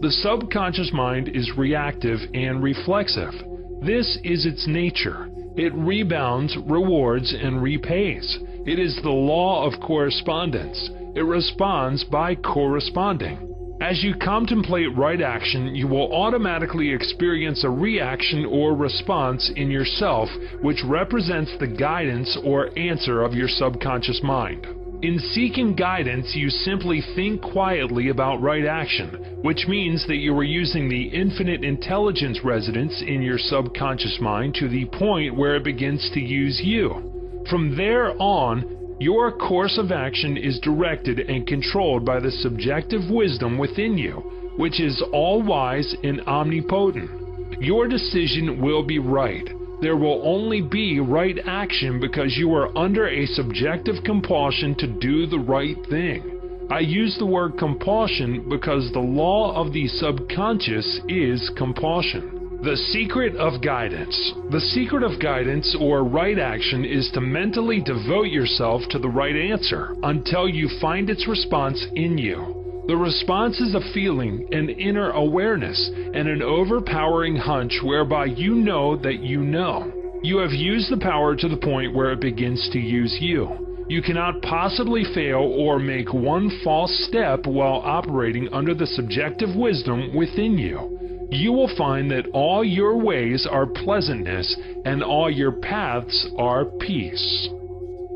The subconscious mind is reactive and reflexive. This is its nature. It rebounds, rewards, and repays. It is the law of correspondence. It responds by corresponding. As you contemplate right action, you will automatically experience a reaction or response in yourself, which represents the guidance or answer of your subconscious mind. In seeking guidance, you simply think quietly about right action, which means that you are using the infinite intelligence residence in your subconscious mind to the point where it begins to use you. From there on, your course of action is directed and controlled by the subjective wisdom within you, which is all-wise and omnipotent. Your decision will be right. There will only be right action because you are under a subjective compulsion to do the right thing. I use the word compulsion because the law of the subconscious is compulsion. The secret of guidance. The secret of guidance or right action is to mentally devote yourself to the right answer until you find its response in you. The response is a feeling, an inner awareness, and an overpowering hunch whereby you know that you know. You have used the power to the point where it begins to use you. You cannot possibly fail or make one false step while operating under the subjective wisdom within you. You will find that all your ways are pleasantness and all your paths are peace.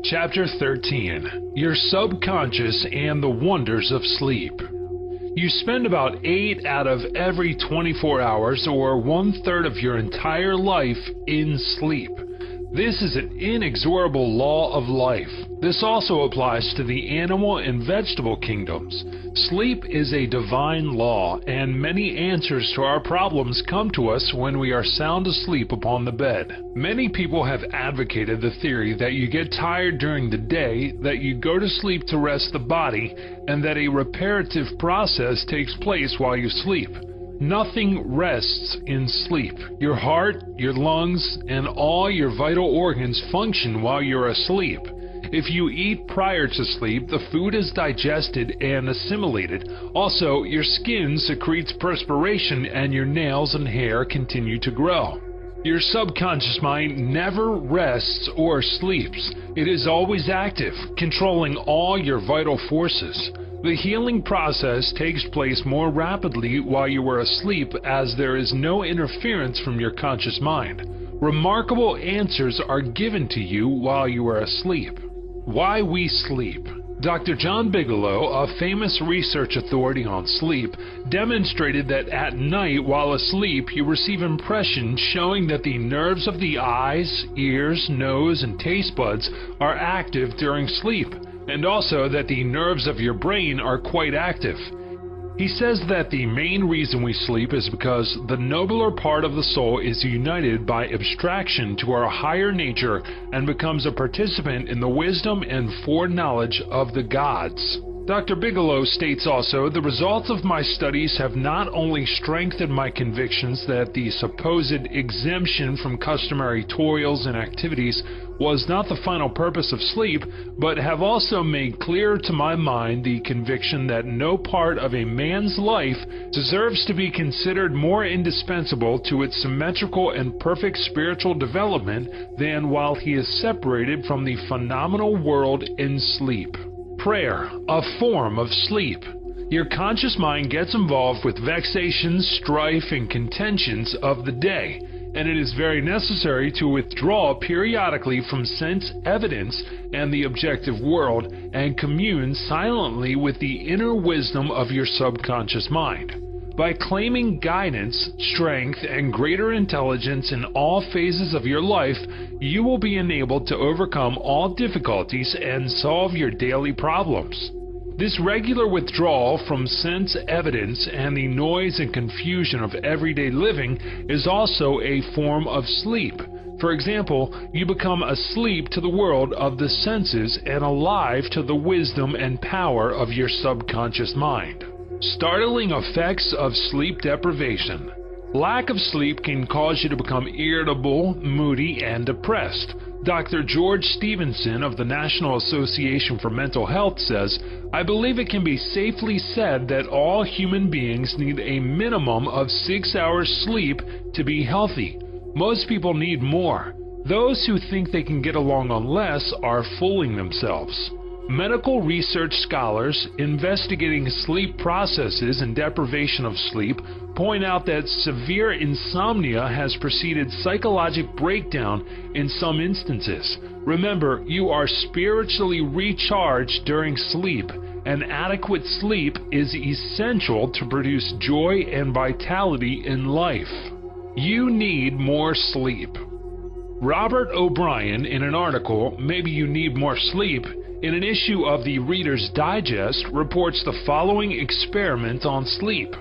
Chapter 13. Your Subconscious and the Wonders of Sleep. You spend about 8 out of every 24 hours, or 1/3 of your entire life, in sleep. This is an inexorable law of life. This also applies to the animal and vegetable kingdoms. Sleep is a divine law, and many answers to our problems come to us when we are sound asleep upon the bed. Many people have advocated the theory that you get tired during the day, that you go to sleep to rest the body, and that a reparative process takes place while you sleep. Nothing rests in sleep. Your heart, your lungs, and all your vital organs function while you're asleep. If you eat prior to sleep, the food is digested and assimilated. Also, your skin secretes perspiration and your nails and hair continue to grow. Your subconscious mind never rests or sleeps. It is always active, controlling all your vital forces. The healing process takes place more rapidly while you are asleep, as there is no interference from your conscious mind. Remarkable answers are given to you while you are asleep. Why we sleep. Dr. John Bigelow, a famous research authority on sleep, demonstrated that at night while asleep you receive impressions showing that the nerves of the eyes, ears, nose, and taste buds are active during sleep, and also that the nerves of your brain are quite active. He says that the main reason we sleep is because the nobler part of the soul is united by abstraction to our higher nature and becomes a participant in the wisdom and foreknowledge of the gods. Dr. Bigelow states also, the results of my studies have not only strengthened my convictions that the supposed exemption from customary toils and activities was not the final purpose of sleep, but have also made clear to my mind the conviction that no part of a man's life deserves to be considered more indispensable to its symmetrical and perfect spiritual development than while he is separated from the phenomenal world in sleep. Prayer, a form of sleep. Your conscious mind gets involved with vexations, strife, and contentions of the day, and it is very necessary to withdraw periodically from sense evidence and the objective world and commune silently with the inner wisdom of your subconscious mind. By claiming guidance, strength, and greater intelligence in all phases of your life, you will be enabled to overcome all difficulties and solve your daily problems. This regular withdrawal from sense evidence and the noise and confusion of everyday living is also a form of sleep. For example, you become asleep to the world of the senses and alive to the wisdom and power of your subconscious mind. Startling effects of sleep deprivation. Lack of sleep can cause you to become irritable, moody, and depressed. Dr. George Stevenson of the National Association for Mental Health says, "I believe it can be safely said that all human beings need a minimum of 6 hours sleep to be healthy. Most people need more. Those who think they can get along on less are fooling themselves." Medical research scholars investigating sleep processes and deprivation of sleep point out that severe insomnia has preceded psychological breakdown in some instances. Remember, you are spiritually recharged during sleep, and adequate sleep is essential to produce joy and vitality in life. You need more sleep. Robert O'Brien, in an article, "Maybe You Need More Sleep," in an issue of the Reader's Digest, reports the following experiment on sleep.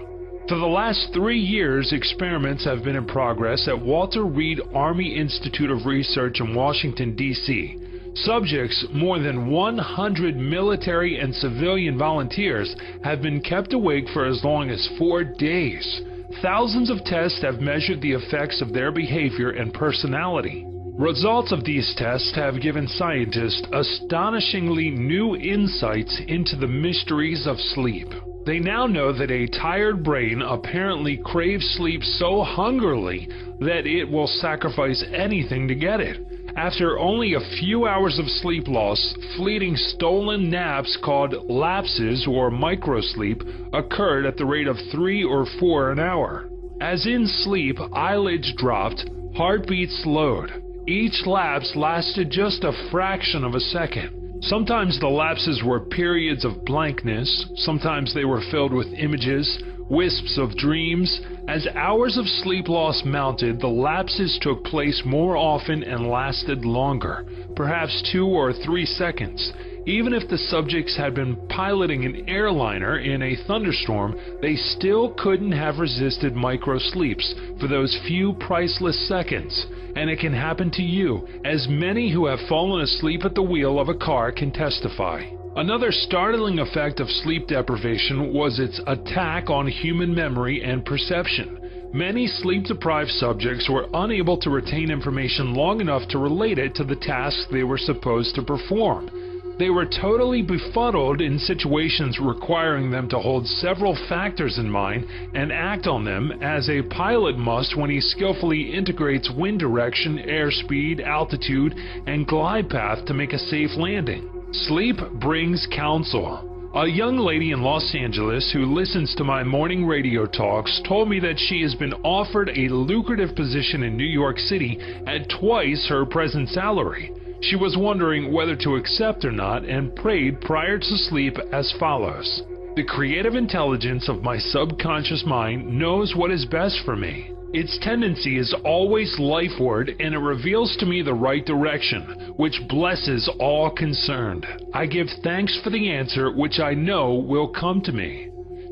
For the last 3 years, experiments have been in progress at Walter Reed Army Institute of Research in Washington, D.C. Subjects, more than 100 military and civilian volunteers, have been kept awake for as long as 4 days. Thousands of tests have measured the effects of their behavior and personality. Results of these tests have given scientists astonishingly new insights into the mysteries of sleep. They now know that a tired brain apparently craves sleep so hungrily that it will sacrifice anything to get it. After only a few hours of sleep loss, fleeting stolen naps called lapses or microsleep occurred at the rate of 3 or 4 an hour. As in sleep, eyelids dropped, heartbeat slowed. Each lapse lasted just a fraction of a second. Sometimes the lapses were periods of blankness, sometimes they were filled with images, wisps of dreams. As hours of sleep loss mounted, the lapses took place more often and lasted longer, perhaps 2 or 3 seconds. Even if the subjects had been piloting an airliner in a thunderstorm, they still couldn't have resisted microsleeps for those few priceless seconds. And it can happen to you, as many who have fallen asleep at the wheel of a car can testify. Another startling effect of sleep deprivation was its attack on human memory and perception. Many sleep-deprived subjects were unable to retain information long enough to relate it to the tasks they were supposed to perform. They were totally befuddled in situations requiring them to hold several factors in mind and act on them as a pilot must when he skillfully integrates wind direction, airspeed, altitude, and glide path to make a safe landing. Sleep brings counsel. A young lady in Los Angeles who listens to my morning radio talks told me that she has been offered a lucrative position in New York City at twice her present salary. She was wondering whether to accept or not and prayed prior to sleep as follows: "The creative intelligence of my subconscious mind knows what is best for me. Its tendency is always lifeward, and it reveals to me the right direction, which blesses all concerned. I give thanks for the answer which I know will come to me."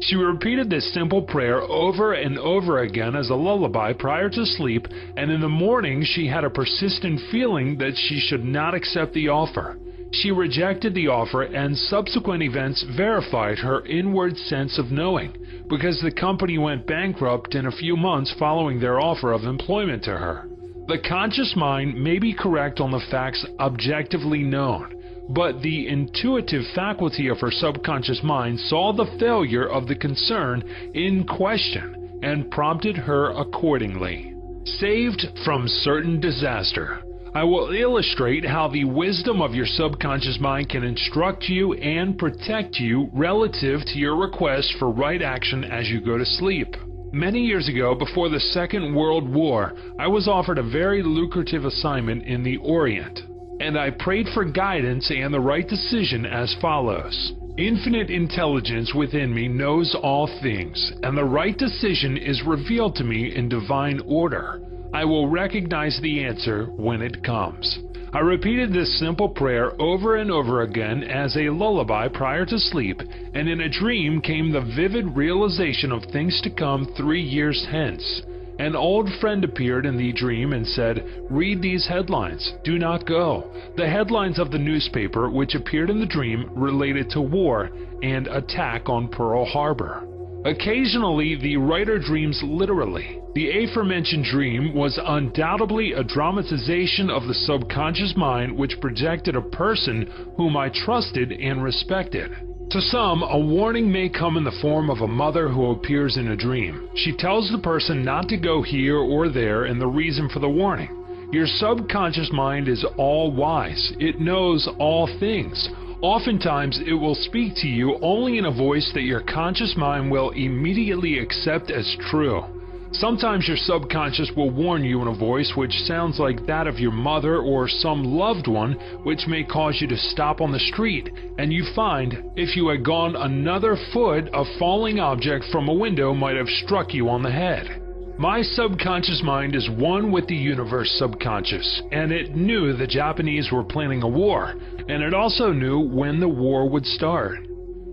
She repeated this simple prayer over and over again as a lullaby prior to sleep, and in the morning she had a persistent feeling that she should not accept the offer. She rejected the offer, and subsequent events verified her inward sense of knowing, because the company went bankrupt in a few months following their offer of employment to her. The conscious mind may be correct on the facts objectively known, but the intuitive faculty of her subconscious mind saw the failure of the concern in question and prompted her accordingly. Saved from certain disaster. I will illustrate how the wisdom of your subconscious mind can instruct you and protect you relative to your request for right action as you go to sleep. Many years ago, before the Second World War, I was offered a very lucrative assignment in the Orient, and I prayed for guidance and the right decision as follows: "Infinite intelligence within me knows all things, and the right decision is revealed to me in divine order. I will recognize the answer when it comes." I repeated this simple prayer over and over again as a lullaby prior to sleep, and in a dream came the vivid realization of things to come 3 years hence. An old friend appeared in the dream and said, "Read these headlines. Do not go." The headlines of the newspaper which appeared in the dream related to war and attack on Pearl Harbor. Occasionally, the writer dreams literally. The aforementioned dream was undoubtedly a dramatization of the subconscious mind which projected a person whom I trusted and respected. To some, a warning may come in the form of a mother who appears in a dream. She tells the person not to go here or there and the reason for the warning. Your subconscious mind is all wise. It knows all things. Oftentimes, it will speak to you only in a voice that your conscious mind will immediately accept as true. Sometimes your subconscious will warn you in a voice which sounds like that of your mother or some loved one, which may cause you to stop on the street, and you find if you had gone another foot, a falling object from a window might have struck you on the head. My subconscious mind is one with the universe subconscious, and it knew the Japanese were planning a war, and it also knew when the war would start.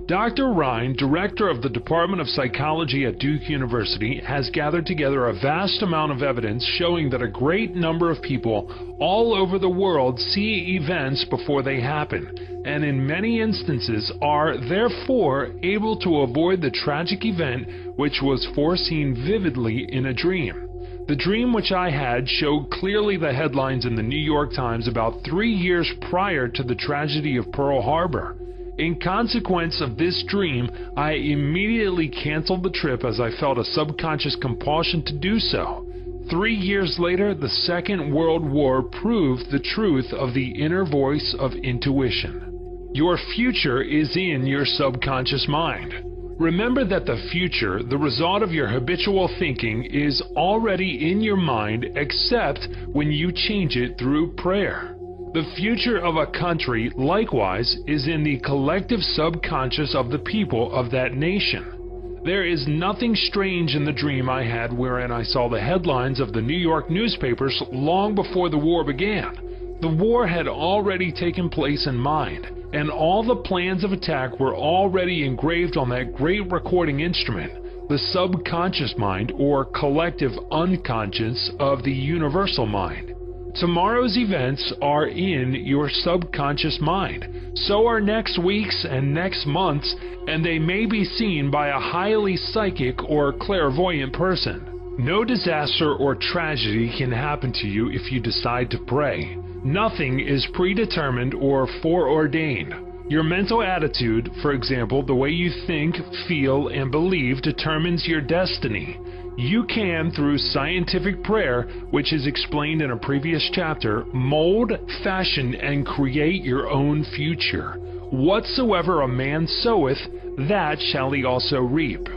Dr. Ryan, director of the Department of Psychology at Duke University, has gathered together a vast amount of evidence showing that a great number of people all over the world see events before they happen, and in many instances are therefore able to avoid the tragic event which was foreseen vividly in a dream. The dream which I had showed clearly the headlines in the New York Times about 3 years prior to the tragedy of Pearl Harbor. In consequence of this dream, I immediately canceled the trip as I felt a subconscious compulsion to do so. 3 years later, the Second World War proved the truth of the inner voice of intuition. Your future is in your subconscious mind. Remember that the future, the result of your habitual thinking, is already in your mind except when you change it through prayer. The future of a country, likewise, is in the collective subconscious of the people of that nation. There is nothing strange in the dream I had wherein I saw the headlines of the New York newspapers long before the war began. The war had already taken place in mind, and all the plans of attack were already engraved on that great recording instrument, the subconscious mind or collective unconscious of the universal mind. Tomorrow's events are in your subconscious mind. So are next week's and next month's, and they may be seen by a highly psychic or clairvoyant person. No disaster or tragedy can happen to you if you decide to pray. Nothing is predetermined or foreordained. Your mental attitude, for example, the way you think, feel, and believe, determines your destiny. You can, through scientific prayer, which is explained in a previous chapter, mold, fashion, and create your own future. Whatsoever a man soweth, that shall he also reap.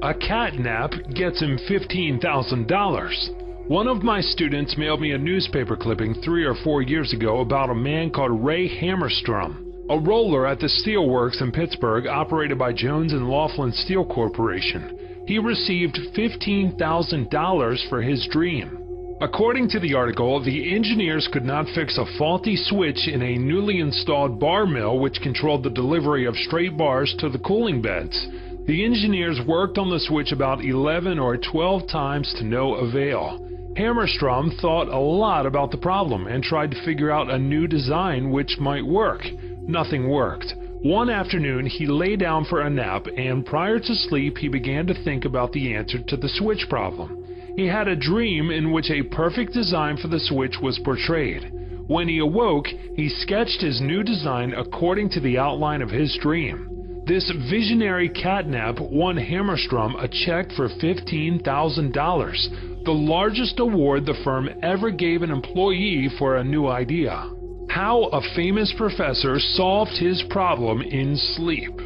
A cat nap gets him $15,000. One of my students mailed me a newspaper clipping 3 or 4 years ago about a man called Ray Hammerstrom, a roller at the steel works in Pittsburgh operated by Jones and Laughlin Steel Corporation. He received $15,000 for his dream. According to the article, the engineers could not fix a faulty switch in a newly installed bar mill which controlled the delivery of straight bars to the cooling beds. The engineers worked on the switch about 11 or 12 times to no avail. Hammerstrom thought a lot about the problem and tried to figure out a new design which might work. Nothing worked. One afternoon, he lay down for a nap, and prior to sleep, he began to think about the answer to the switch problem. He had a dream in which a perfect design for the switch was portrayed. When he awoke, he sketched his new design according to the outline of his dream. This visionary catnap won Hammerstrom a check for $15,000, the largest award the firm ever gave an employee for a new idea. How a famous professor solved his problem in sleep.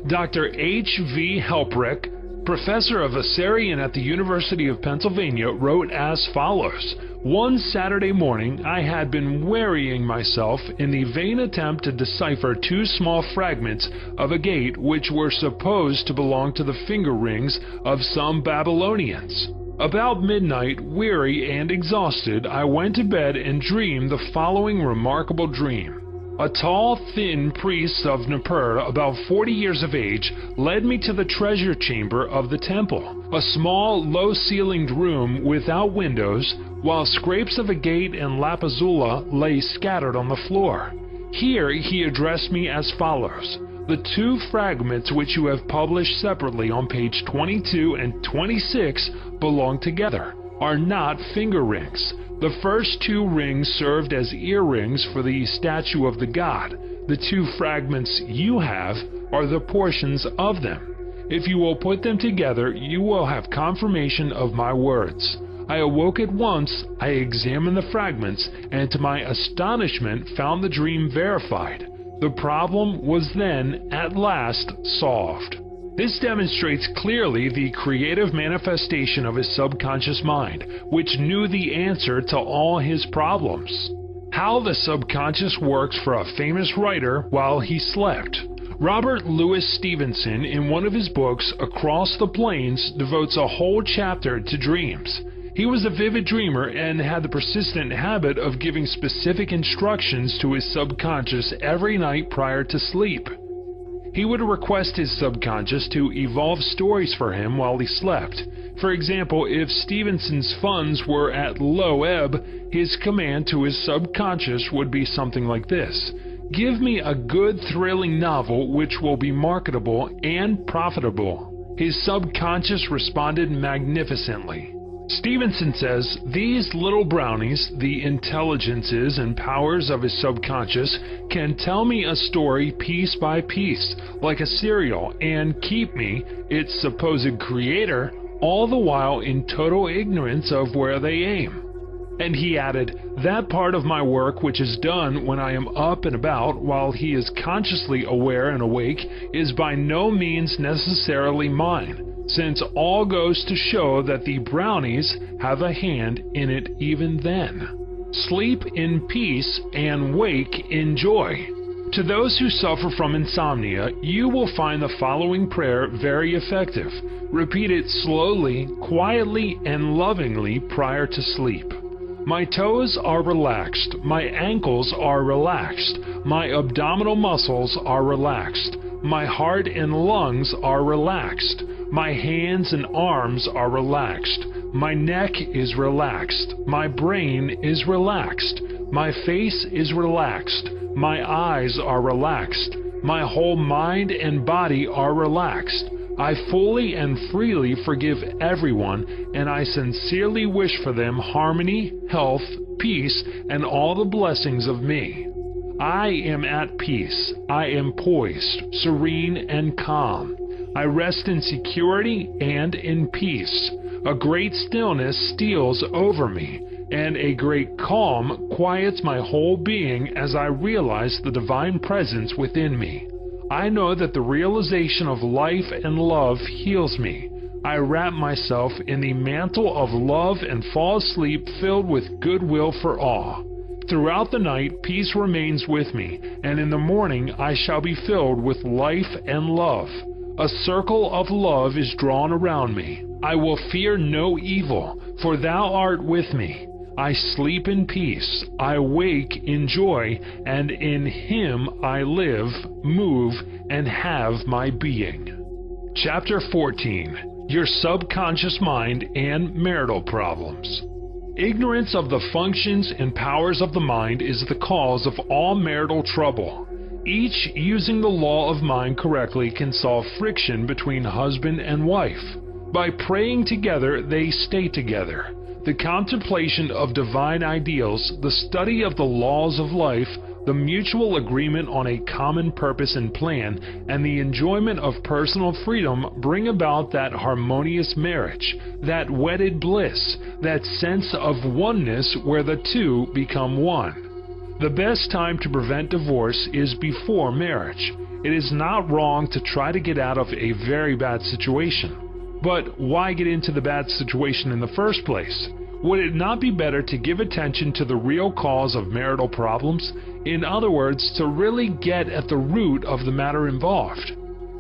Dr. H.V. Helprich, professor of Assyrian at the University of Pennsylvania, wrote as follows: "One Saturday morning I had been wearying myself in the vain attempt to decipher 2 small fragments of a gate which were supposed to belong to the finger rings of some Babylonians. About midnight, weary and exhausted, I went to bed and dreamed the following remarkable dream. A tall, thin priest of Nippur, about 40 years of age, led me to the treasure chamber of the temple, a small, low-ceilinged room without windows, while scrapes of a gate and lapazula lay scattered on the floor. Here he addressed me as follows: The two fragments which you have published separately on page 22 and 26 belong together, are not finger rings. The first two rings served as earrings for the statue of the god. The two fragments you have are the portions of them. If you will put them together, you will have confirmation of my words. I awoke at once, I examined the fragments, and to my astonishment found the dream verified. The problem was then, at last, solved. This demonstrates clearly the creative manifestation of his subconscious mind, which knew the answer to all his problems. How the subconscious works for a famous writer while he slept. Robert Louis Stevenson, in one of his books, Across the Plains, devotes a whole chapter to dreams. He was a vivid dreamer and had the persistent habit of giving specific instructions to his subconscious every night prior to sleep. He would request his subconscious to evolve stories for him while he slept. For example, if Stevenson's funds were at low ebb, his command to his subconscious would be something like this: "Give me a good, thrilling novel which will be marketable and profitable." His subconscious responded magnificently. Stevenson says, "These little brownies, the intelligences and powers of his subconscious, can tell me a story piece by piece, like a serial, and keep me, its supposed creator, all the while in total ignorance of where they aim." And he added, "That part of my work which is done when I am up and about while he is consciously aware and awake is by no means necessarily mine, since all goes to show that the brownies have a hand in it even then. Sleep in peace and wake in joy." To those who suffer from insomnia, you will find the following prayer very effective. Repeat it slowly, quietly, and lovingly prior to sleep. My toes are relaxed, my ankles are relaxed, my abdominal muscles are relaxed, my heart and lungs are relaxed, my hands and arms are relaxed, my neck is relaxed, my brain is relaxed, my face is relaxed, my eyes are relaxed, my whole mind and body are relaxed. I fully and freely forgive everyone, and I sincerely wish for them harmony, health, peace, and all the blessings of me. I am at peace. I am poised, serene, and calm. I rest in security and in peace. A great stillness steals over me, and a great calm quiets my whole being as I realize the divine presence within me. I know that the realization of life and love heals me. I wrap myself in the mantle of love and fall asleep filled with goodwill for all. Throughout the night, peace remains with me, and in the morning I shall be filled with life and love. A circle of love is drawn around me. I will fear no evil, for thou art with me. I sleep in peace, I wake in joy, and in him I live, move, and have my being. Chapter 14. Your Subconscious Mind and Marital Problems. Ignorance of the functions and powers of the mind is the cause of all marital trouble. Each using the law of mind correctly can solve friction between husband and wife. By praying together, they stay together. The contemplation of divine ideals, the study of the laws of life, the mutual agreement on a common purpose and plan, and the enjoyment of personal freedom bring about that harmonious marriage, that wedded bliss, that sense of oneness where the two become one. The best time to prevent divorce is before marriage. It is not wrong to try to get out of a very bad situation. But why get into the bad situation in the first place? Would it not be better to give attention to the real cause of marital problems? In other words, to really get at the root of the matter involved.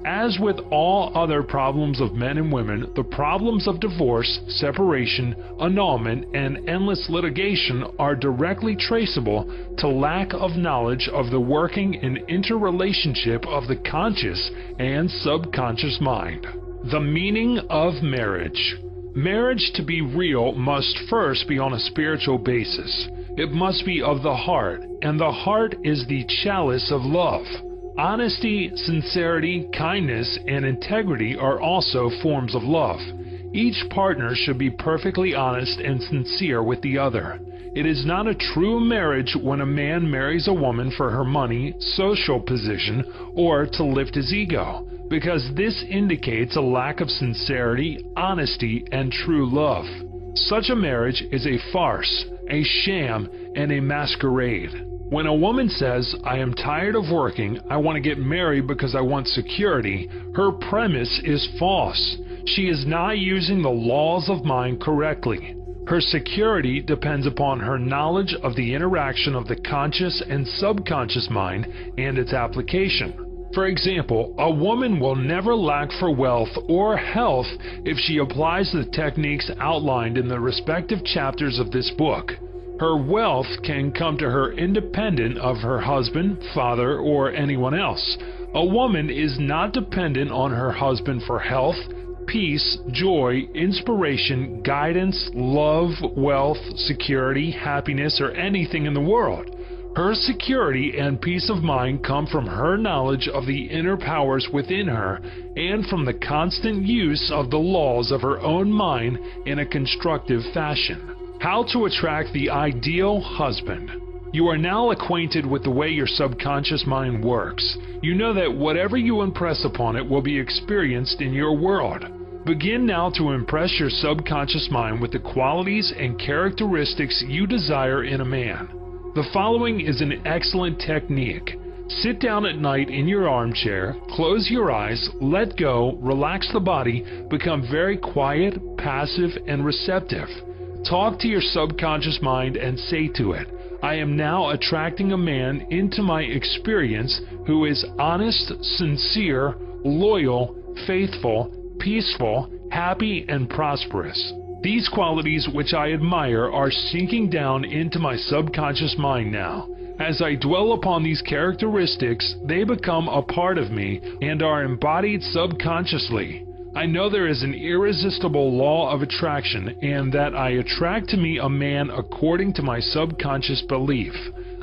As with all other problems of men and women, the problems of divorce, separation, annulment, and endless litigation are directly traceable to lack of knowledge of the working and interrelationship of the conscious and subconscious mind. The meaning of marriage. Marriage, to be real, must first be on a spiritual basis. It must be of the heart, and the heart is the chalice of love. Honesty, sincerity, kindness, and integrity are also forms of love. Each partner should be perfectly honest and sincere with the other. It is not a true marriage when a man marries a woman for her money, social position, or to lift his ego, because this indicates a lack of sincerity, honesty, and true love. Such a marriage is a farce, a sham, and a masquerade. When a woman says, "I am tired of working, I want to get married because I want security," her premise is false. She is not using the laws of mind correctly. Her security depends upon her knowledge of the interaction of the conscious and subconscious mind and its application. For example, a woman will never lack for wealth or health if she applies the techniques outlined in the respective chapters of this book. Her wealth can come to her independent of her husband, father, or anyone else. A woman is not dependent on her husband for health, peace, joy, inspiration, guidance, love, wealth, security, happiness, or anything in the world. Her security and peace of mind come from her knowledge of the inner powers within her and from the constant use of the laws of her own mind in a constructive fashion. How to attract the ideal husband. You are now acquainted with the way your subconscious mind works. You know that whatever you impress upon it will be experienced in your world. Begin now to impress your subconscious mind with the qualities and characteristics you desire in a man. The following is an excellent technique. Sit down at night in your armchair, close your eyes, let go, relax the body, become very quiet, passive, and receptive. Talk to your subconscious mind and say to it, "I am now attracting a man into my experience who is honest, sincere, loyal, faithful, peaceful, happy, and prosperous. These qualities which I admire are sinking down into my subconscious mind now. As I dwell upon these characteristics, they become a part of me and are embodied subconsciously. I know there is an irresistible law of attraction and that I attract to me a man according to my subconscious belief.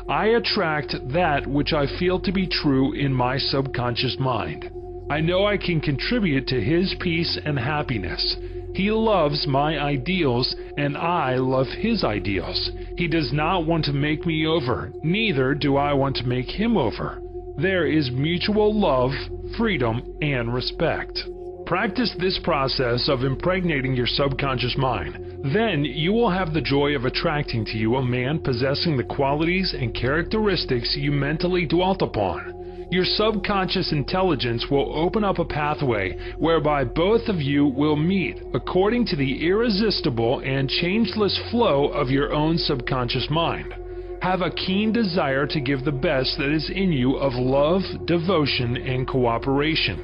I attract that which I feel to be true in my subconscious mind. I know I can contribute to his peace and happiness. He loves my ideals and I love his ideals. He does not want to make me over, neither do I want to make him over. There is mutual love, freedom, and respect." Practice this process of impregnating your subconscious mind. Then you will have the joy of attracting to you a man possessing the qualities and characteristics you mentally dwelt upon. Your subconscious intelligence will open up a pathway whereby both of you will meet according to the irresistible and changeless flow of your own subconscious mind. Have a keen desire to give the best that is in you of love, devotion, and cooperation.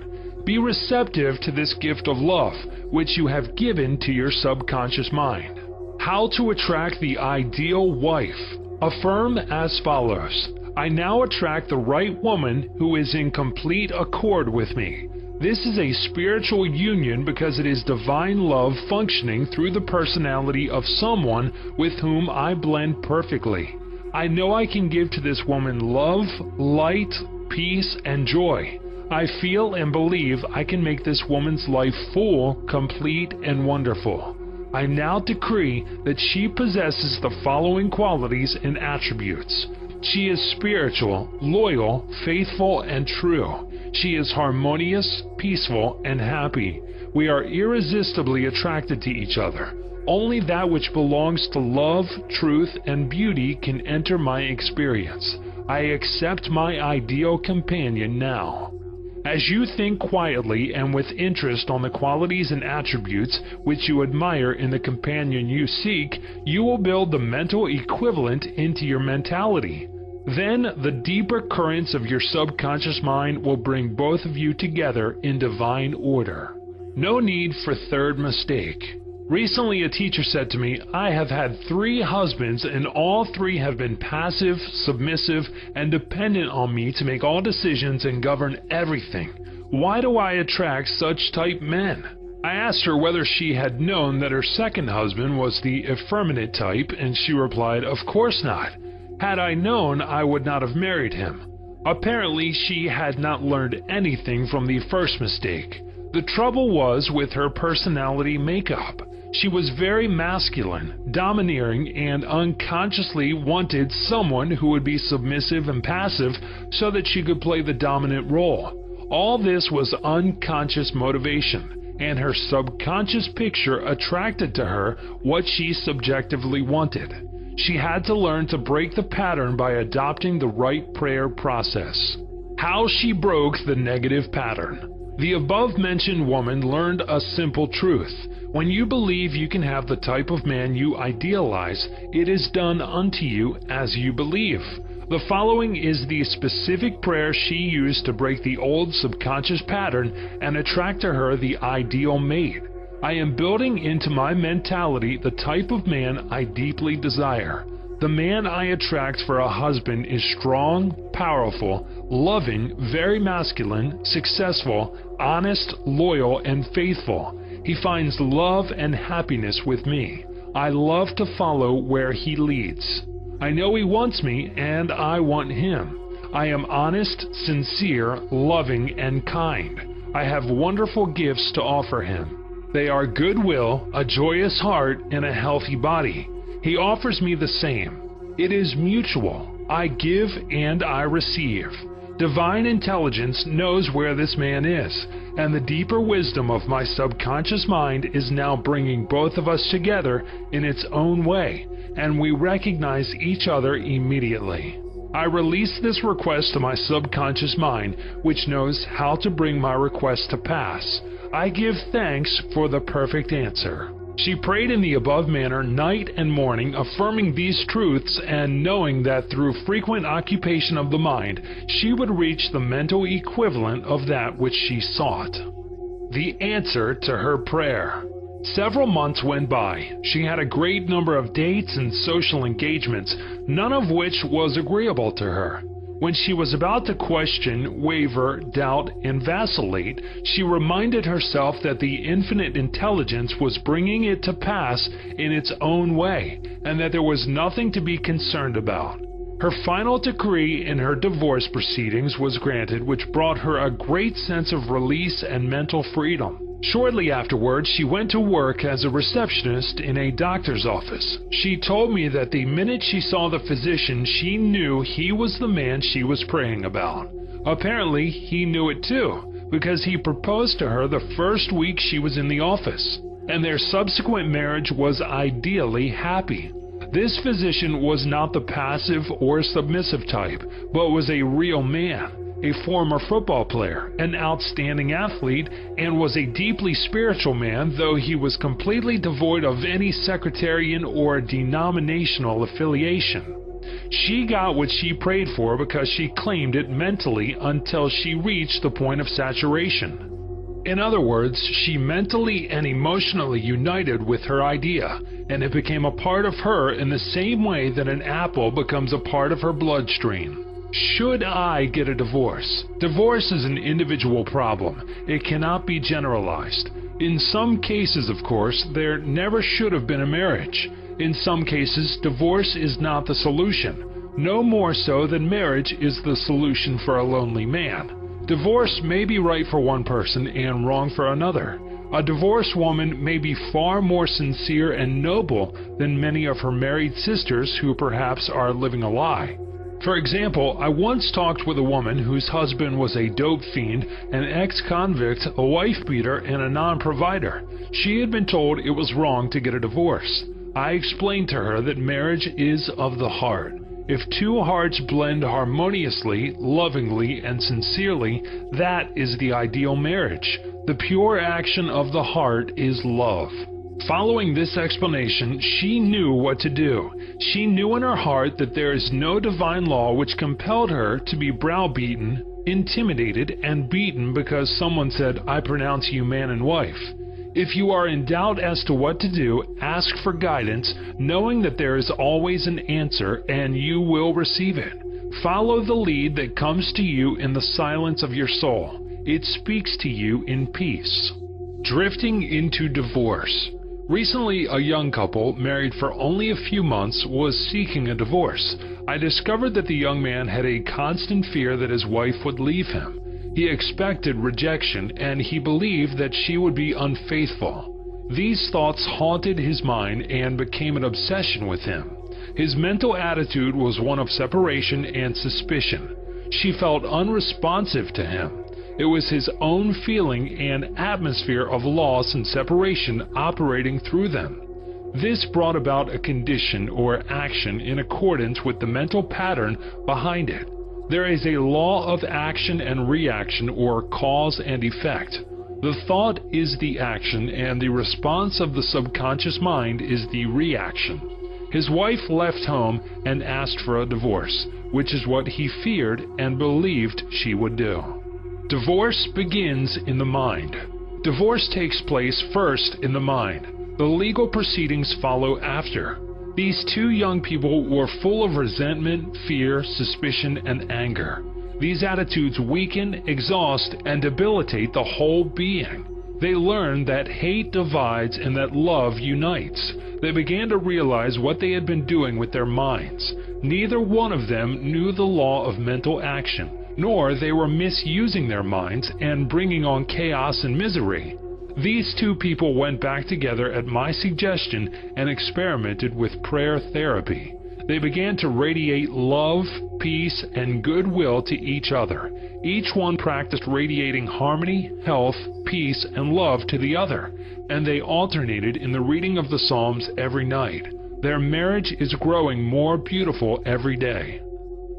Be receptive to this gift of love, which you have given to your subconscious mind. How to attract the ideal wife. Affirm as follows: I now attract the right woman who is in complete accord with me. This is a spiritual union because it is divine love functioning through the personality of someone with whom I blend perfectly. I know I can give to this woman love, light, peace, and joy. I feel and believe I can make this woman's life full, complete, and wonderful. I now decree that she possesses the following qualities and attributes. She is spiritual, loyal, faithful, and true. She is harmonious, peaceful, and happy. We are irresistibly attracted to each other. Only that which belongs to love, truth, and beauty can enter my experience. I accept my ideal companion now. As you think quietly and with interest on the qualities and attributes which you admire in the companion you seek, you will build the mental equivalent into your mentality. Then the deeper currents of your subconscious mind will bring both of you together in divine order. No need for third mistake. Recently, a teacher said to me, "I have had 3 husbands and all 3 have been passive, submissive, and dependent on me to make all decisions and govern everything. Why do I attract such type men?" I asked her whether she had known that her second husband was the effeminate type, and she replied, "Of course not. Had I known, I would not have married him." Apparently, she had not learned anything from the first mistake. The trouble was with her personality makeup. She was very masculine, domineering, and unconsciously wanted someone who would be submissive and passive so that she could play the dominant role. All this was unconscious motivation, and her subconscious picture attracted to her what she subjectively wanted. She had to learn to break the pattern by adopting the right prayer process. How she broke the negative pattern. The above-mentioned woman learned a simple truth. When you believe you can have the type of man you idealize, it is done unto you as you believe. The following is the specific prayer she used to break the old subconscious pattern and attract to her the ideal mate. I am building into my mentality the type of man I deeply desire. The man I attract for a husband is strong, powerful, loving, very masculine, successful, honest, loyal, and faithful. He finds love and happiness with me. I love to follow where he leads. I know he wants me, and I want him. I am honest, sincere, loving, and kind. I have wonderful gifts to offer him. They are goodwill, a joyous heart, and a healthy body. He offers me the same. It is mutual. I give and I receive. Divine intelligence knows where this man is, and the deeper wisdom of my subconscious mind is now bringing both of us together in its own way, and we recognize each other immediately. I release this request to my subconscious mind, which knows how to bring my request to pass. I give thanks for the perfect answer. She prayed in the above manner night and morning, affirming these truths and knowing that through frequent occupation of the mind, she would reach the mental equivalent of that which she sought. The answer to her prayer. Several months went by. She had a great number of dates and social engagements, none of which was agreeable to her. When she was about to question, waver, doubt, and vacillate, she reminded herself that the infinite intelligence was bringing it to pass in its own way, and that there was nothing to be concerned about. Her final decree in her divorce proceedings was granted, which brought her a great sense of release and mental freedom. Shortly afterwards, she went to work as a receptionist in a doctor's office. She told me that the minute she saw the physician, she knew he was the man she was praying about. Apparently, he knew it too, because he proposed to her the first week she was in the office, and their subsequent marriage was ideally happy. This physician was not the passive or submissive type, but was a real man. A former football player, an outstanding athlete, and was a deeply spiritual man, though he was completely devoid of any sectarian or denominational affiliation. She got what she prayed for because she claimed it mentally until she reached the point of saturation. In other words, she mentally and emotionally united with her idea, and it became a part of her in the same way that an apple becomes a part of her bloodstream. Should I get a divorce? Divorce is an individual problem. It cannot be generalized. In some cases, of course, there never should have been a marriage. In some cases, divorce is not the solution, no more so than marriage is the solution for a lonely man. Divorce may be right for one person and wrong for another. A divorced woman may be far more sincere and noble than many of her married sisters who perhaps are living a lie. For example, I once talked with a woman whose husband was a dope fiend, an ex-convict, a wife-beater, and a non-provider. She had been told it was wrong to get a divorce. I explained to her that marriage is of the heart. If two hearts blend harmoniously, lovingly, and sincerely, that is the ideal marriage. The pure action of the heart is love. Following this explanation, she knew what to do. She knew in her heart that there is no divine law which compelled her to be browbeaten, intimidated, and beaten because someone said, "I pronounce you man and wife." If you are in doubt as to what to do, ask for guidance, knowing that there is always an answer and you will receive it. Follow the lead that comes to you in the silence of your soul. It speaks to you in peace. Drifting into divorce. Recently, a young couple, married for only a few months, was seeking a divorce. I discovered that the young man had a constant fear that his wife would leave him. He expected rejection, and he believed that she would be unfaithful. These thoughts haunted his mind and became an obsession with him. His mental attitude was one of separation and suspicion. She felt unresponsive to him. It was his own feeling and atmosphere of loss and separation operating through them. This brought about a condition or action in accordance with the mental pattern behind it. There is a law of action and reaction, or cause and effect. The thought is the action, and the response of the subconscious mind is the reaction. His wife left home and asked for a divorce, which is what he feared and believed she would do. Divorce begins in the mind. Divorce takes place first in the mind. The legal proceedings follow after. These two young people were full of resentment, fear, suspicion, and anger. These attitudes weaken, exhaust, and debilitate the whole being. They learned that hate divides and that love unites. They began to realize what they had been doing with their minds. Neither one of them knew the law of mental action, nor they were misusing their minds and bringing on chaos and misery. These two people went back together at my suggestion and experimented with prayer therapy. They began to radiate love, peace, and goodwill to each other. Each one practiced radiating harmony, health, peace, and love to the other, and they alternated in the reading of the Psalms every night. Their marriage is growing more beautiful every day.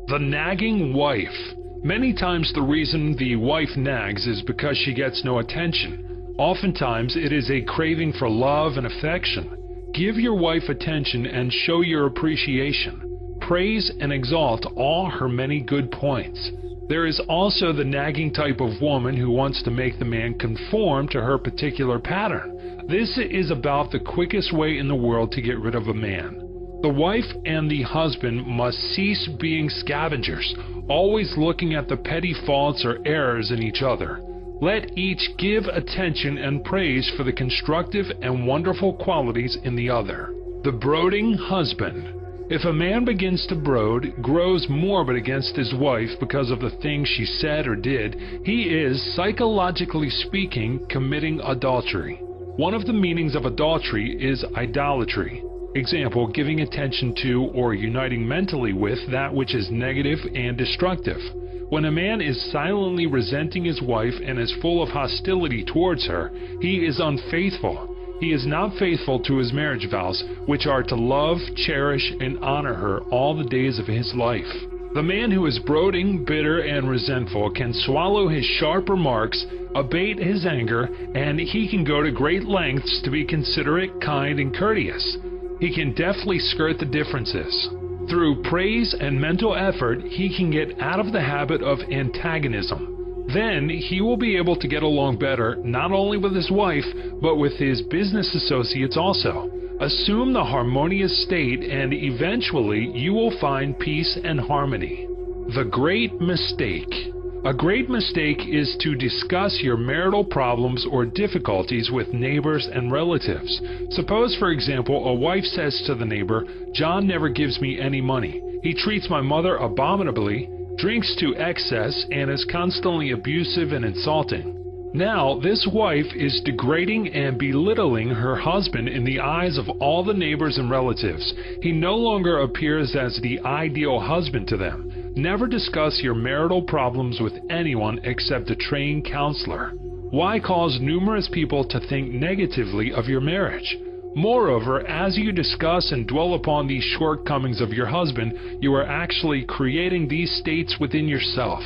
The nagging wife. Many times the reason the wife nags is because she gets no attention. Oftentimes it is a craving for love and affection. Give your wife attention and show your appreciation. Praise and exalt all her many good points. There is also the nagging type of woman who wants to make the man conform to her particular pattern. This is about the quickest way in the world to get rid of a man. The wife and the husband must cease being scavengers, always looking at the petty faults or errors in each other. Let each give attention and praise for the constructive and wonderful qualities in the other. The brooding husband. If a man begins to brood, grows morbid against his wife because of the things she said or did, he is, psychologically speaking, committing adultery. One of the meanings of adultery is idolatry. Example, giving attention to or uniting mentally with that which is negative and destructive. When a man is silently resenting his wife and is full of hostility towards her, he is unfaithful. He is not faithful to his marriage vows, which are to love, cherish, and honor her all the days of his life. The man who is brooding, bitter, and resentful can swallow his sharp remarks, abate his anger, and he can go to great lengths to be considerate, kind, and courteous. He can deftly skirt the differences. Through praise and mental effort, he can get out of the habit of antagonism. Then he will be able to get along better not only with his wife, but with his business associates also. Assume the harmonious state and eventually you will find peace and harmony. The great mistake. A great mistake is to discuss your marital problems or difficulties with neighbors and relatives. Suppose, for example, a wife says to the neighbor, "John never gives me any money. He treats my mother abominably, drinks to excess, and is constantly abusive and insulting." Now, this wife is degrading and belittling her husband in the eyes of all the neighbors and relatives. He no longer appears as the ideal husband to them. Never discuss your marital problems with anyone except a trained counselor. Why cause numerous people to think negatively of your marriage? Moreover, as you discuss and dwell upon these shortcomings of your husband, you are actually creating these states within yourself.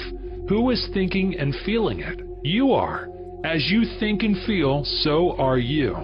Who is thinking and feeling it? You are. As you think and feel, so are you.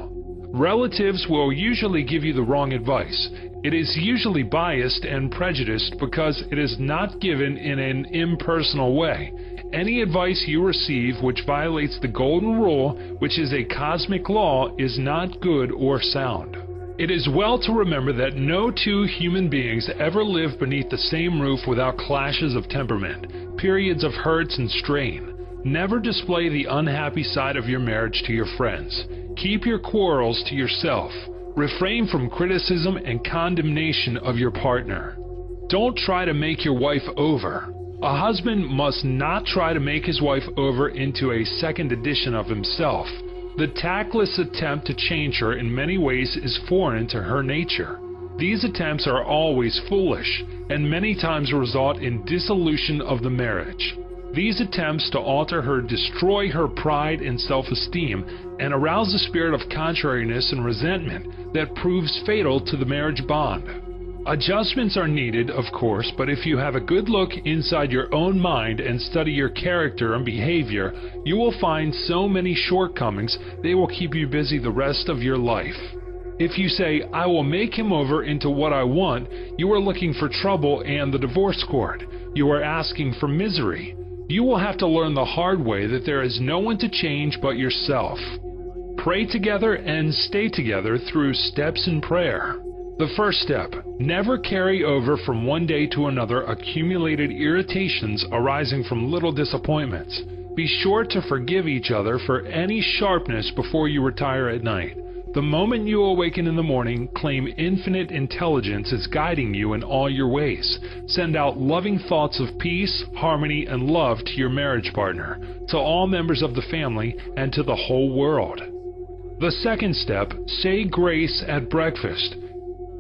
Relatives will usually give you the wrong advice. It is usually biased and prejudiced because it is not given in an impersonal way. Any advice you receive which violates the golden rule, which is a cosmic law, is not good or sound. It is well to remember that no two human beings ever live beneath the same roof without clashes of temperament, periods of hurts and strain. Never display the unhappy side of your marriage to your friends. Keep your quarrels to yourself. Refrain from criticism and condemnation of your partner. Don't try to make your wife over. A husband must not try to make his wife over into a second edition of himself. The tactless attempt to change her in many ways is foreign to her nature. These attempts are always foolish, and many times result in dissolution of the marriage. These attempts to alter her destroy her pride and self-esteem and arouse a spirit of contrariness and resentment that proves fatal to the marriage bond. Adjustments are needed, of course, but if you have a good look inside your own mind and study your character and behavior, you will find so many shortcomings they will keep you busy the rest of your life. If you say, "I will make him over into what I want," you are looking for trouble and the divorce court. You are asking for misery. You will have to learn the hard way that there is no one to change but yourself. Pray together and stay together through steps in prayer. The first step, never carry over from one day to another accumulated irritations arising from little disappointments. Be sure to forgive each other for any sharpness before you retire at night. The moment you awaken in the morning, claim infinite intelligence is guiding you in all your ways. Send out loving thoughts of peace, harmony, and love to your marriage partner, to all members of the family, and to the whole world. The second step, say grace at breakfast.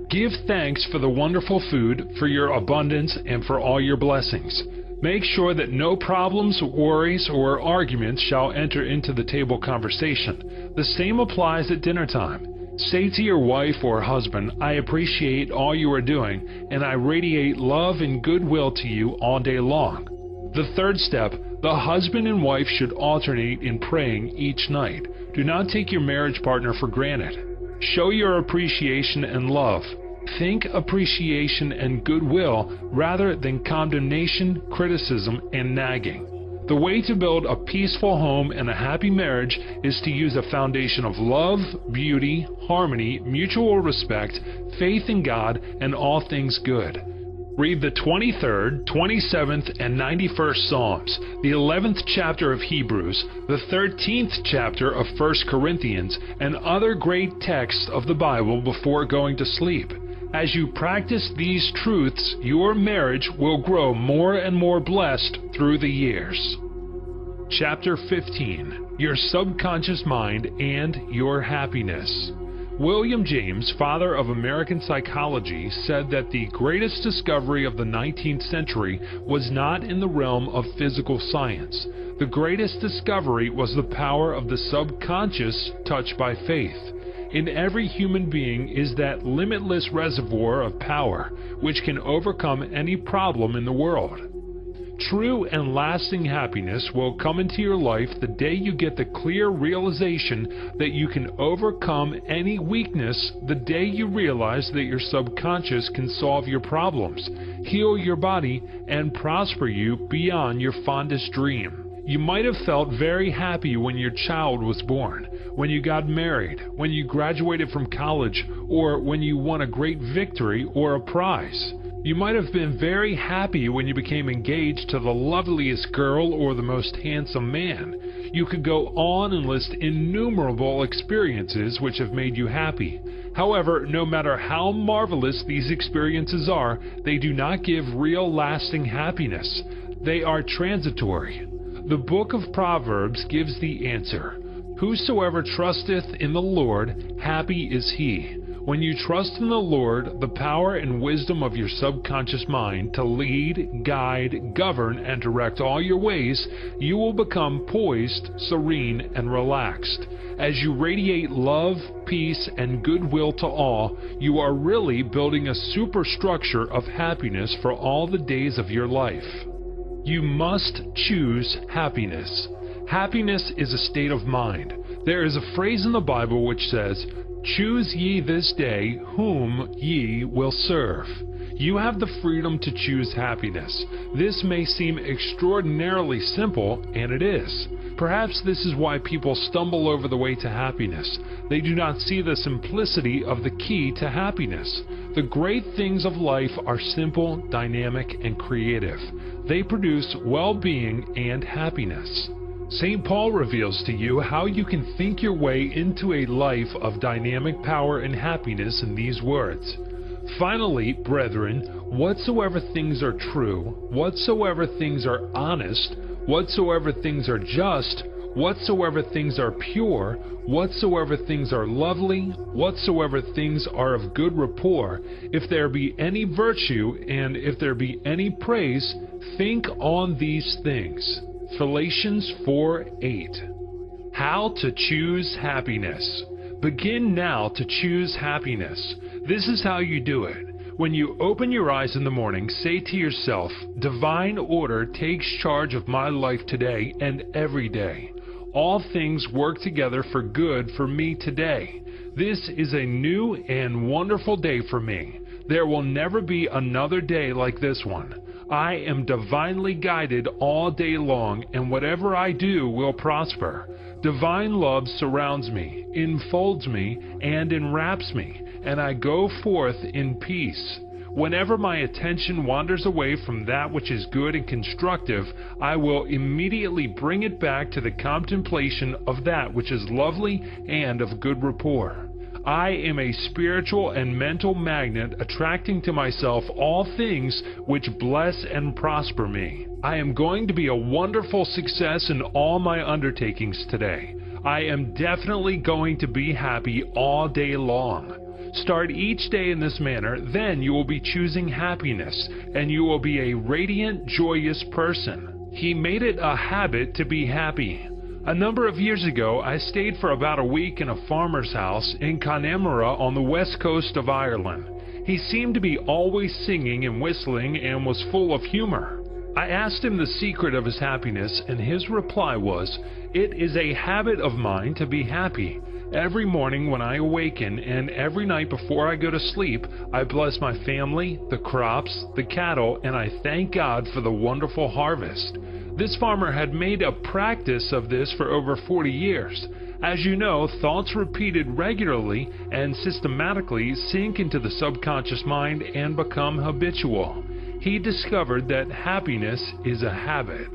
Give thanks for the wonderful food, for your abundance, and for all your blessings. Make sure that no problems, worries, or arguments shall enter into the table conversation. The same applies at dinner time. Say to your wife or husband, "I appreciate all you are doing, and I radiate love and goodwill to you all day long." The third step, the husband and wife should alternate in praying each night. Do not take your marriage partner for granted. Show your appreciation and love. Think appreciation and goodwill rather than condemnation, criticism, and nagging. The way to build a peaceful home and a happy marriage is to use a foundation of love, beauty, harmony, mutual respect, faith in God, and all things good. Read the 23rd, 27th, and 91st Psalms, the 11th chapter of Hebrews, the 13th chapter of 1 Corinthians, and other great texts of the Bible before going to sleep. As you practice these truths, your marriage will grow more and more blessed through the years. Chapter 15. Your Subconscious Mind and Your Happiness. William James, father of American psychology, said that the greatest discovery of the 19th century was not in the realm of physical science. The greatest discovery was the power of the subconscious touched by faith. In every human being is that limitless reservoir of power, which can overcome any problem in the world. True and lasting happiness will come into your life the day you get the clear realization that you can overcome any weakness, the day you realize that your subconscious can solve your problems, heal your body, and prosper you beyond your fondest dream. You might have felt very happy when your child was born, when you got married, when you graduated from college, or when you won a great victory or a prize. You might have been very happy when you became engaged to the loveliest girl or the most handsome man. You could go on and list innumerable experiences which have made you happy. However, no matter how marvelous these experiences are, they do not give real lasting happiness. They are transitory. The book of Proverbs gives the answer. Whosoever trusteth in the Lord, happy is he. When you trust in the Lord, the power and wisdom of your subconscious mind to lead, guide, govern, and direct all your ways, you will become poised, serene, and relaxed. As you radiate love, peace, and goodwill to all, you are really building a superstructure of happiness for all the days of your life. You must choose happiness. Happiness is a state of mind. There is a phrase in the Bible which says, "Choose ye this day whom ye will serve." You have the freedom to choose happiness. This may seem extraordinarily simple, and it is. Perhaps this is why people stumble over the way to happiness. They do not see the simplicity of the key to happiness. The great things of life are simple, dynamic, and creative. They produce well-being and happiness. St. Paul reveals to you how you can think your way into a life of dynamic power and happiness in these words. Finally, brethren, whatsoever things are true, whatsoever things are honest, whatsoever things are just, whatsoever things are pure, whatsoever things are lovely, whatsoever things are of good rapport, if there be any virtue, and if there be any praise, think on these things. Galatians 4:8. How to choose happiness. Begin now to choose happiness. This is how you do it. When you open your eyes in the morning, say to yourself, divine order takes charge of my life today and every day. All things work together for good for me today. This is a new and wonderful day for me. There will never be another day like this one. I am divinely guided all day long, and whatever I do will prosper. Divine love surrounds me, enfolds me, and enwraps me, and I go forth in peace. Whenever my attention wanders away from that which is good and constructive, I will immediately bring it back to the contemplation of that which is lovely and of good rapport. I am a spiritual and mental magnet attracting to myself all things which bless and prosper me. I am going to be a wonderful success in all my undertakings today. I am definitely going to be happy all day long. Start each day in this manner, then you will be choosing happiness, and you will be a radiant, joyous person. He made it a habit to be happy. A number of years ago, I stayed for about a week in a farmer's house in Connemara on the west coast of Ireland. He seemed to be always singing and whistling and was full of humor. I asked him the secret of his happiness, and his reply was, "It is a habit of mine to be happy. Every morning when I awaken and every night before I go to sleep, I bless my family, the crops, the cattle, and I thank God for the wonderful harvest." This farmer had made a practice of this for over 40 years. As you know, thoughts repeated regularly and systematically sink into the subconscious mind and become habitual. He discovered that happiness is a habit.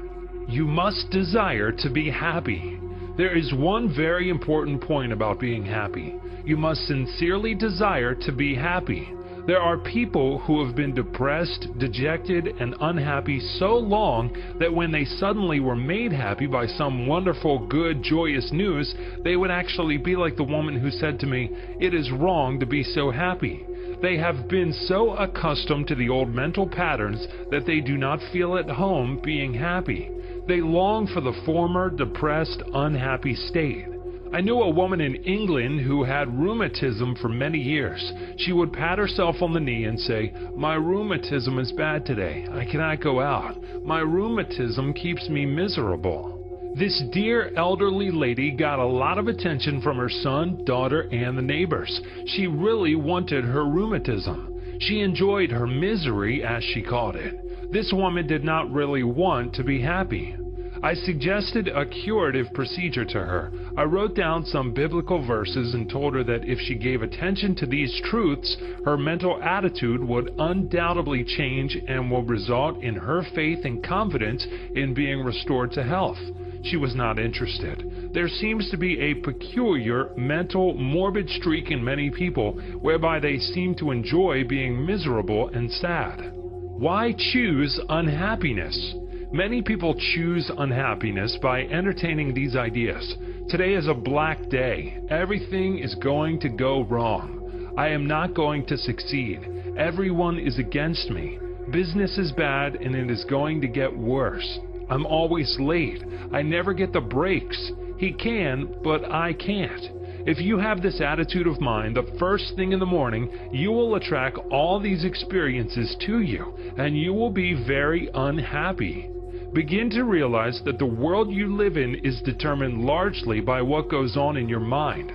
You must desire to be happy. There is one very important point about being happy. You must sincerely desire to be happy. There are people who have been depressed, dejected, and unhappy so long that when they suddenly were made happy by some wonderful, good, joyous news, they would actually be like the woman who said to me, "It is wrong to be so happy." They have been so accustomed to the old mental patterns that they do not feel at home being happy. They long for the former depressed, unhappy state. I knew a woman in England who had rheumatism for many years. She would pat herself on the knee and say, "My rheumatism is bad today. I cannot go out. My rheumatism keeps me miserable." This dear elderly lady got a lot of attention from her son, daughter, and the neighbors. She really wanted her rheumatism. She enjoyed her misery, as she called it. This woman did not really want to be happy. I suggested a curative procedure to her. I wrote down some biblical verses and told her that if she gave attention to these truths, her mental attitude would undoubtedly change and will result in her faith and confidence in being restored to health. She was not interested. There seems to be a peculiar mental morbid streak in many people whereby they seem to enjoy being miserable and sad. Why choose unhappiness? Many people choose unhappiness by entertaining these ideas. Today is a black day. Everything is going to go wrong. I am not going to succeed. Everyone is against me. Business is bad and it is going to get worse. I'm always late. I never get the breaks. He can, but I can't. If you have this attitude of mind, the first thing in the morning, you will attract all these experiences to you, and you will be very unhappy. Begin to realize that the world you live in is determined largely by what goes on in your mind.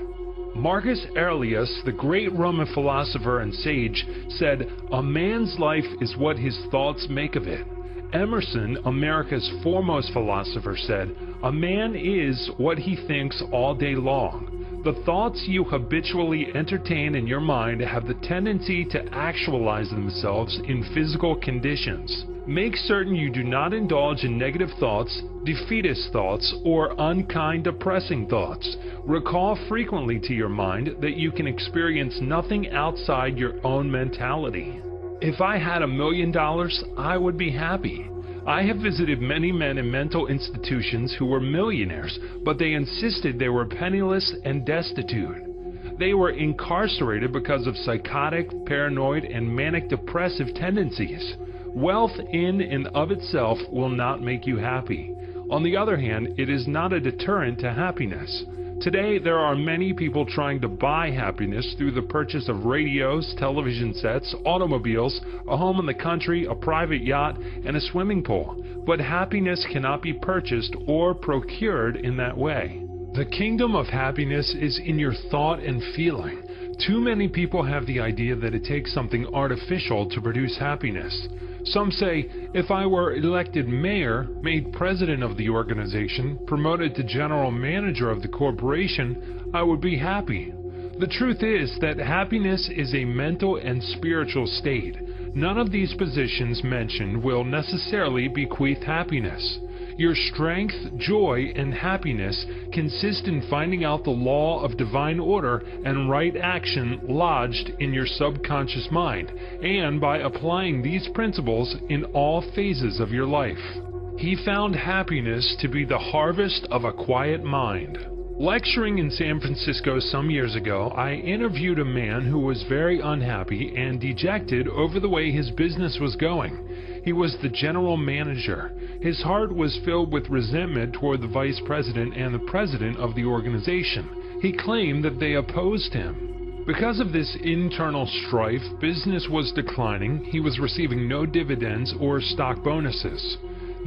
Marcus Aurelius, the great Roman philosopher and sage, said, "A man's life is what his thoughts make of it." Emerson, America's foremost philosopher, said, "A man is what he thinks all day long." The thoughts you habitually entertain in your mind have the tendency to actualize themselves in physical conditions. Make certain you do not indulge in negative thoughts, defeatist thoughts, or unkind, depressing thoughts. Recall frequently to your mind that you can experience nothing outside your own mentality. If I had $1 million, I would be happy. I have visited many men in mental institutions who were millionaires, but they insisted they were penniless and destitute. They were incarcerated because of psychotic, paranoid, and manic depressive tendencies. Wealth in and of itself will not make you happy. On the other hand, it is not a deterrent to happiness. Today, there are many people trying to buy happiness through the purchase of radios, television sets, automobiles, a home in the country, a private yacht, and a swimming pool. But happiness cannot be purchased or procured in that way. The kingdom of happiness is in your thought and feeling. Too many people have the idea that it takes something artificial to produce happiness. Some say, if I were elected mayor, made president of the organization, promoted to general manager of the corporation, I would be happy. The truth is that happiness is a mental and spiritual state. None of these positions mentioned will necessarily bequeath happiness. Your strength, joy, and happiness consist in finding out the law of divine order and right action lodged in your subconscious mind, and by applying these principles in all phases of your life. He found happiness to be the harvest of a quiet mind. Lecturing in San Francisco some years ago, I interviewed a man who was very unhappy and dejected over the way his business was going. He was the general manager. His heart was filled with resentment toward the vice president and the president of the organization. He claimed that they opposed him. Because of this internal strife, business was declining, he was receiving no dividends or stock bonuses.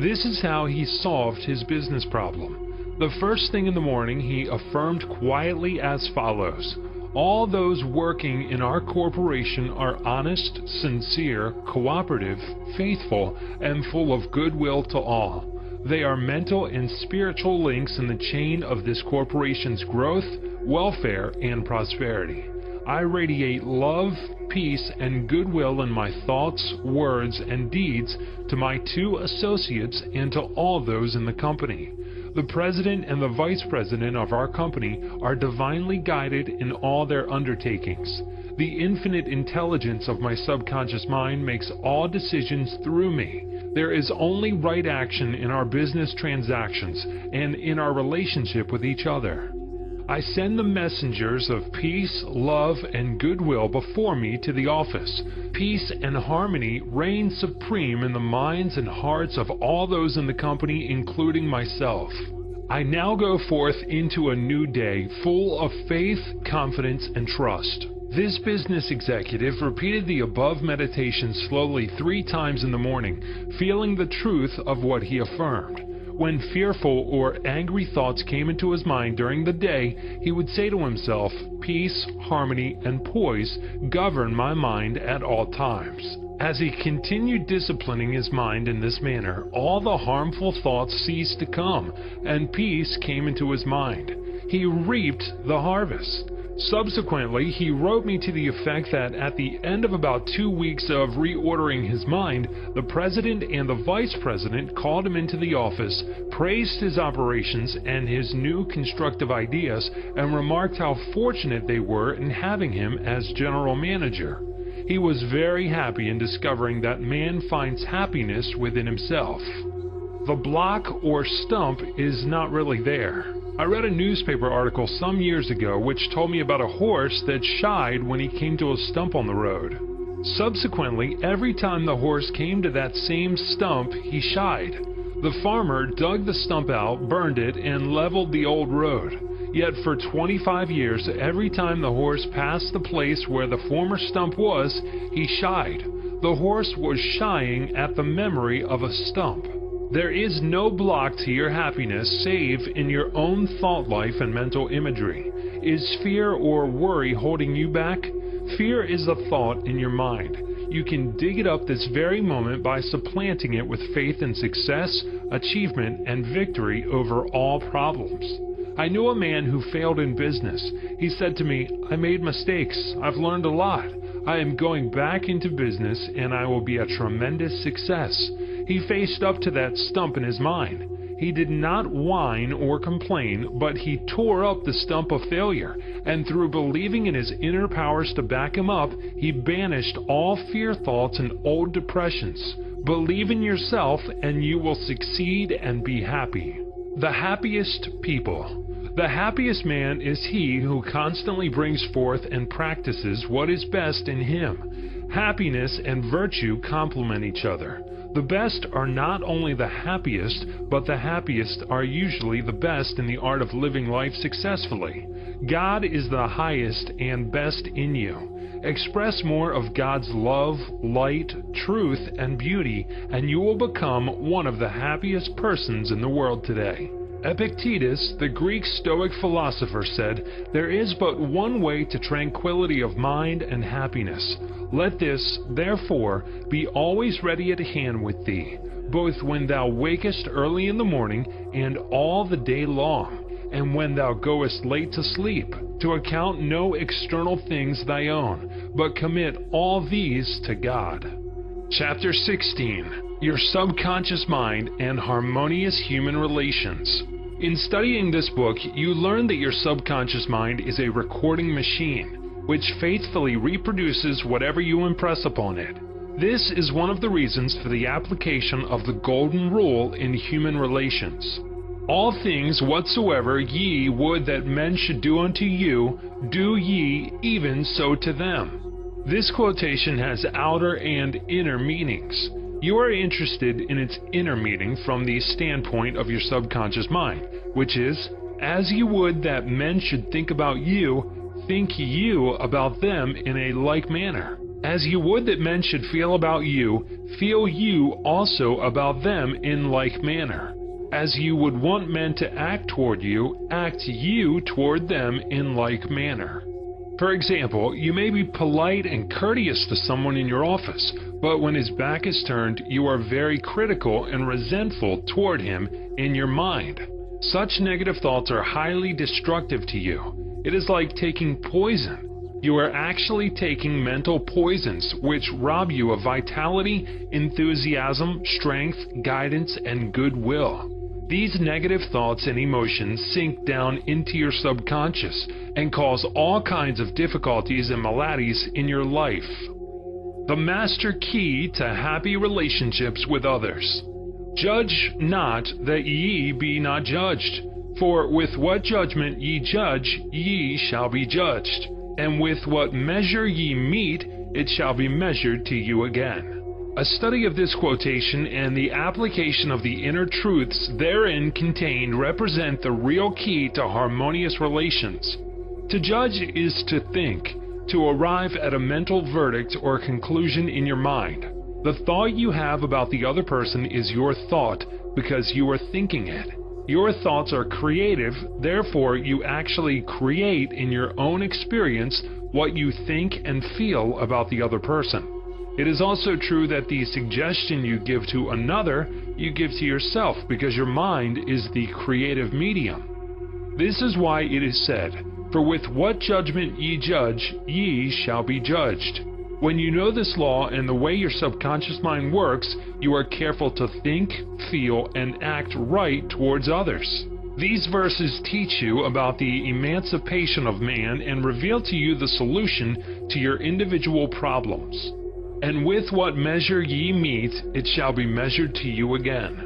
This is how he solved his business problem. The first thing in the morning, he affirmed quietly as follows: all those working in our corporation are honest, sincere, cooperative, faithful, and full of goodwill to all. They are mental and spiritual links in the chain of this corporation's growth, welfare, and prosperity. I radiate love, peace, and goodwill in my thoughts, words, and deeds to my 2 associates and to all those in the company. The president and the vice president of our company are divinely guided in all their undertakings. The infinite intelligence of my subconscious mind makes all decisions through me. There is only right action in our business transactions and in our relationship with each other. I send the messengers of peace, love, and goodwill before me to the office. Peace and harmony reign supreme in the minds and hearts of all those in the company, including myself. I now go forth into a new day full of faith, confidence, and trust. This business executive repeated the above meditation slowly 3 times in the morning, feeling the truth of what he affirmed. When fearful or angry thoughts came into his mind during the day, he would say to himself, peace, harmony, and poise govern my mind at all times. As he continued disciplining his mind in this manner, all the harmful thoughts ceased to come, and peace came into his mind. He reaped the harvest. Subsequently, he wrote me to the effect that at the end of about 2 weeks of reordering his mind, the president and the vice president called him into the office, praised his operations and his new constructive ideas, and remarked how fortunate they were in having him as general manager. He was very happy in discovering that man finds happiness within himself. The block or stump is not really there. I read a newspaper article some years ago which told me about a horse that shied when he came to a stump on the road. Subsequently, every time the horse came to that same stump, he shied. The farmer dug the stump out, burned it, and leveled the old road. Yet for 25 years, every time the horse passed the place where the former stump was, he shied. The horse was shying at the memory of a stump. There is no block to your happiness save in your own thought life and mental imagery. Is fear or worry holding you back? Fear is a thought in your mind. You can dig it up this very moment by supplanting it with faith in success, achievement, and victory over all problems. I knew a man who failed in business. He said to me, I made mistakes. I've learned a lot. I am going back into business and I will be a tremendous success. He faced up to that stump in his mind. He did not whine or complain, but he tore up the stump of failure, and through believing in his inner powers to back him up, he banished all fear thoughts and old depressions. Believe in yourself and you will succeed and be happy. The happiest people. The happiest man is he who constantly brings forth and practices what is best in him. Happiness and virtue complement each other. The best are not only the happiest, but the happiest are usually the best in the art of living life successfully. God is the highest and best in you. Express more of God's love, light, truth, and beauty, and you will become one of the happiest persons in the world today. Epictetus, the Greek Stoic philosopher, said, "There is but one way to tranquility of mind and happiness. Let this, therefore, be always ready at hand with thee, both when thou wakest early in the morning and all the day long, and when thou goest late to sleep, to account no external things thy own, but commit all these to God." Chapter 16. Your subconscious mind and harmonious human relations. In studying this book, you learn that your subconscious mind is a recording machine, which faithfully reproduces whatever you impress upon it. This is one of the reasons for the application of the golden rule in human relations. All things whatsoever ye would that men should do unto you, do ye even so to them. This quotation has outer and inner meanings. You are interested in its inner meaning from the standpoint of your subconscious mind, which is, as you would that men should think about you, think you about them in a like manner. As you would that men should feel about you, feel you also about them in like manner. As you would want men to act toward you, act you toward them in like manner. For example, you may be polite and courteous to someone in your office, but when his back is turned, you are very critical and resentful toward him in your mind. Such negative thoughts are highly destructive to you. It is like taking poison. You are actually taking mental poisons which rob you of vitality, enthusiasm, strength, guidance, and goodwill. These negative thoughts and emotions sink down into your subconscious and cause all kinds of difficulties and maladies in your life. The master key to happy relationships with others. Judge not that ye be not judged. For with what judgment ye judge, ye shall be judged. And with what measure ye mete, it shall be measured to you again. A study of this quotation and the application of the inner truths therein contained represent the real key to harmonious relations. To judge is to think, to arrive at a mental verdict or conclusion in your mind. The thought you have about the other person is your thought because you are thinking it. Your thoughts are creative, therefore you actually create in your own experience what you think and feel about the other person. It is also true that the suggestion you give to another, you give to yourself because your mind is the creative medium. This is why it is said, "For with what judgment ye judge, ye shall be judged." When you know this law and the way your subconscious mind works, you are careful to think, feel, and act right towards others. These verses teach you about the emancipation of man and reveal to you the solution to your individual problems. And with what measure ye mete, it shall be measured to you again.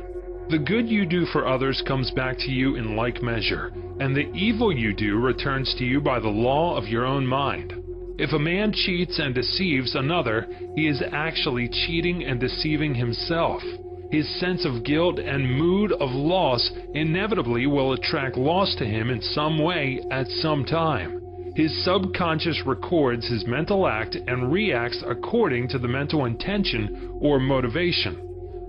The good you do for others comes back to you in like measure, and the evil you do returns to you by the law of your own mind. If a man cheats and deceives another, he is actually cheating and deceiving himself. His sense of guilt and mood of loss inevitably will attract loss to him in some way at some time. His subconscious records his mental act and reacts according to the mental intention or motivation.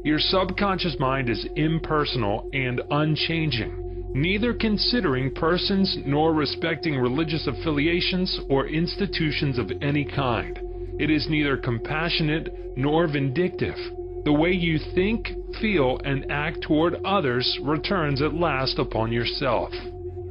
Your subconscious mind is impersonal and unchanging, neither considering persons nor respecting religious affiliations or institutions of any kind. It is neither compassionate nor vindictive. The way you think, feel, and act toward others returns at last upon yourself.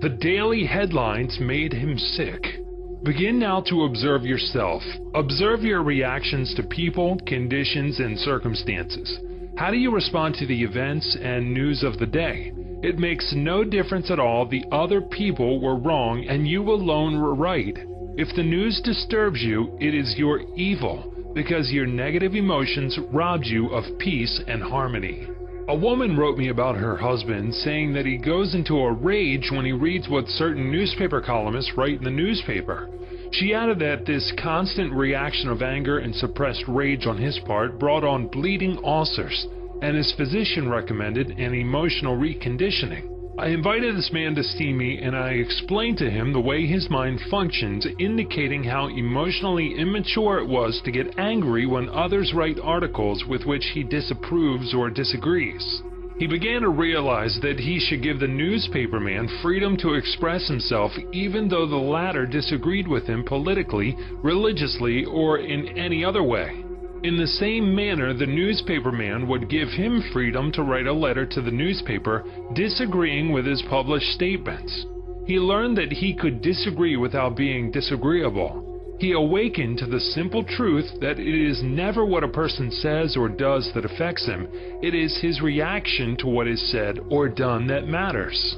The daily headlines made him sick. Begin now to observe yourself. Observe your reactions to people, conditions, and circumstances. How do you respond to the events and news of the day? It makes no difference at all. The other people were wrong and you alone were right. If the news disturbs you, it is your evil, because your negative emotions robbed you of peace and harmony. A woman wrote me about her husband, saying that he goes into a rage when he reads what certain newspaper columnists write in the newspaper. She added that this constant reaction of anger and suppressed rage on his part brought on bleeding ulcers, and his physician recommended an emotional reconditioning. I invited this man to see me, and I explained to him the way his mind functions, indicating how emotionally immature it was to get angry when others write articles with which he disapproves or disagrees. He began to realize that he should give the newspaperman freedom to express himself, even though the latter disagreed with him politically, religiously, or in any other way. In the same manner, the newspaperman would give him freedom to write a letter to the newspaper disagreeing with his published statements. He learned that he could disagree without being disagreeable. He awakened to the simple truth that it is never what a person says or does that affects him. It is his reaction to what is said or done that matters.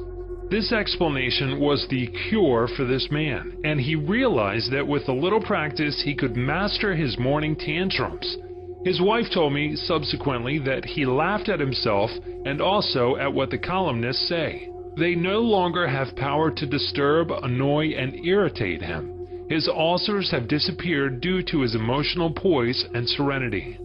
This explanation was the cure for this man, and he realized that with a little practice he could master his morning tantrums. His wife told me subsequently that he laughed at himself and also at what the columnists say. They no longer have power to disturb, annoy, and irritate him. His ulcers have disappeared due to his emotional poise and serenity.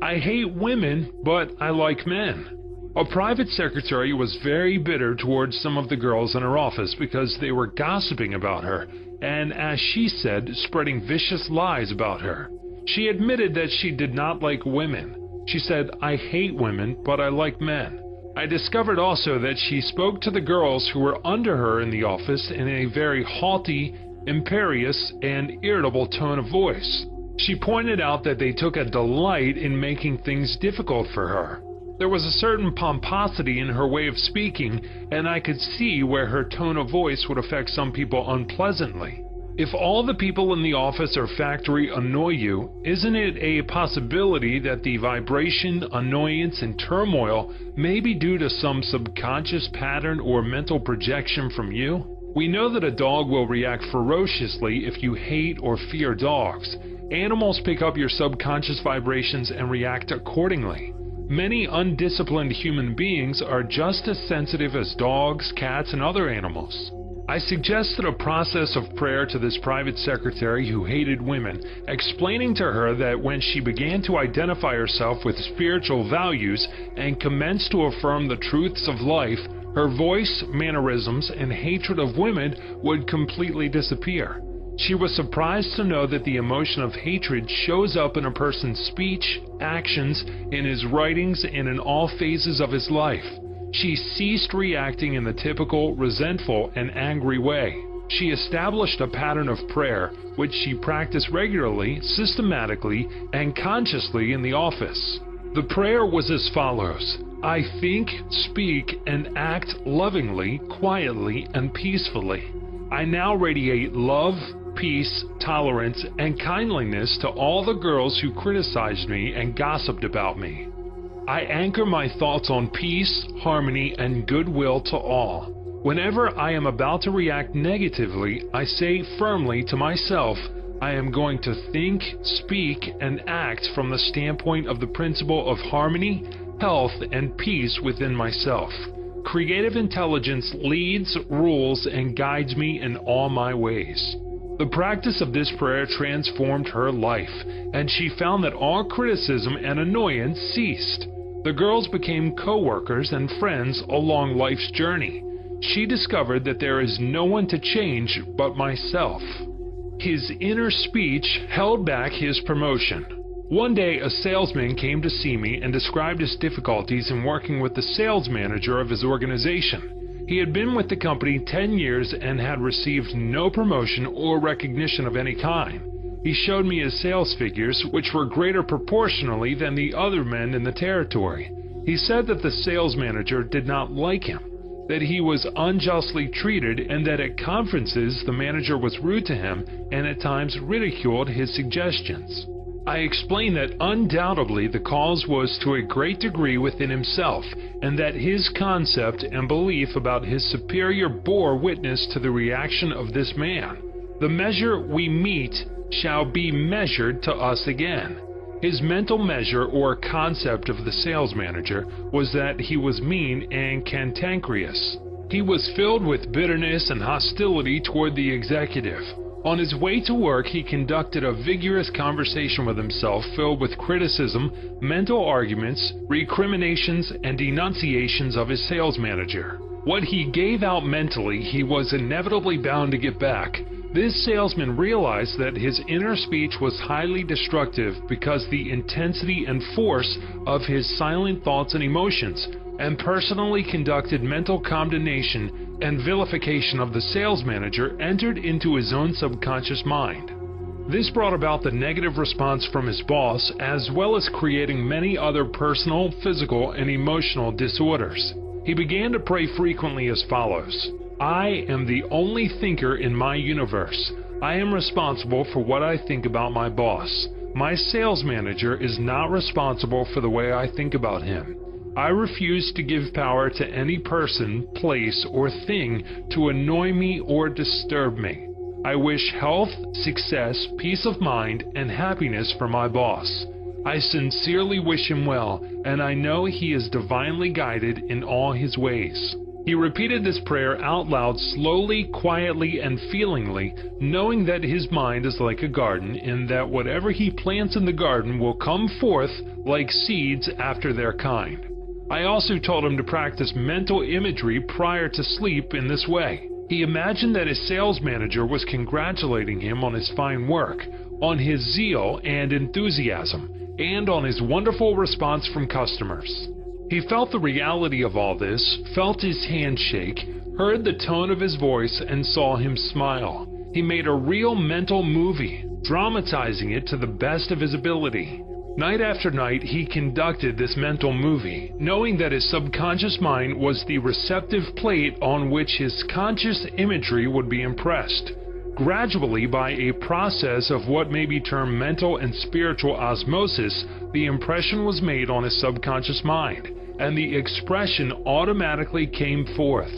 I hate women, but I like men. A private secretary was very bitter towards some of the girls in her office because they were gossiping about her and, as she said, spreading vicious lies about her. She admitted that she did not like women. She said, "I hate women, but I like men." I discovered also that she spoke to the girls who were under her in the office in a very haughty, imperious, and irritable tone of voice. She pointed out that they took a delight in making things difficult for her. There was a certain pomposity in her way of speaking, and I could see where her tone of voice would affect some people unpleasantly. If all the people in the office or factory annoy you, isn't it a possibility that the vibration, annoyance, and turmoil may be due to some subconscious pattern or mental projection from you? We know that a dog will react ferociously if you hate or fear dogs. Animals pick up your subconscious vibrations and react accordingly. Many undisciplined human beings are just as sensitive as dogs, cats, and other animals. I suggested a process of prayer to this private secretary who hated women, explaining to her that when she began to identify herself with spiritual values and commenced to affirm the truths of life, her voice, mannerisms, and hatred of women would completely disappear. She was surprised to know that the emotion of hatred shows up in a person's speech, actions, in his writings, and in all phases of his life. She ceased reacting in the typical resentful and angry way. She established a pattern of prayer, which she practiced regularly, systematically, and consciously in the office. The prayer was as follows: I think, speak, and act lovingly, quietly, and peacefully. I now radiate love, peace, tolerance, and kindliness to all the girls who criticized me and gossiped about me. I anchor my thoughts on peace, harmony, and goodwill to all. Whenever I am about to react negatively, I say firmly to myself, I am going to think, speak, and act from the standpoint of the principle of harmony, health, and peace within myself. Creative intelligence leads, rules, and guides me in all my ways. The practice of this prayer transformed her life, and she found that all criticism and annoyance ceased. The girls became co-workers and friends along life's journey. She discovered that there is no one to change but myself. His inner speech held back his promotion. One day, a salesman came to see me and described his difficulties in working with the sales manager of his organization. He had been with the company 10 years and had received no promotion or recognition of any kind. He showed me his sales figures, which were greater proportionally than the other men in the territory. He said that the sales manager did not like him. that he was unjustly treated, and that at conferences the manager was rude to him and at times ridiculed his suggestions. I explained that undoubtedly the cause was to a great degree within himself, and that his concept and belief about his superior bore witness to the reaction of this man. The measure we meet shall be measured to us again. His mental measure or concept of the sales manager was that he was mean and cantankerous. He was filled with bitterness and hostility toward the executive. On his way to work, he conducted a vigorous conversation with himself filled with criticism, mental arguments, recriminations, and denunciations of his sales manager. What he gave out mentally, he was inevitably bound to get back. This salesman realized that his inner speech was highly destructive because the intensity and force of his silent thoughts and emotions, and personally conducted mental condemnation and vilification of the sales manager entered into his own subconscious mind. This brought about the negative response from his boss, as well as creating many other personal, physical, and emotional disorders. He began to pray frequently as follows: I am the only thinker in my universe. I am responsible for what I think about my boss. My sales manager is not responsible for the way I think about him. I refuse to give power to any person, place, or thing to annoy me or disturb me. I wish health, success, peace of mind, and happiness for my boss. I sincerely wish him well, and I know he is divinely guided in all his ways. He repeated this prayer out loud, slowly, quietly, and feelingly, knowing that his mind is like a garden, and that whatever he plants in the garden will come forth like seeds after their kind. I also told him to practice mental imagery prior to sleep in this way. He imagined that his sales manager was congratulating him on his fine work, on his zeal and enthusiasm, and on his wonderful response from customers. He felt the reality of all this, felt his hand shake, heard the tone of his voice, and saw him smile. He made a real mental movie, dramatizing it to the best of his ability. Night after night, he conducted this mental movie, knowing that his subconscious mind was the receptive plate on which his conscious imagery would be impressed. Gradually, by a process of what may be termed mental and spiritual osmosis, the impression was made on his subconscious mind, and the expression automatically came forth.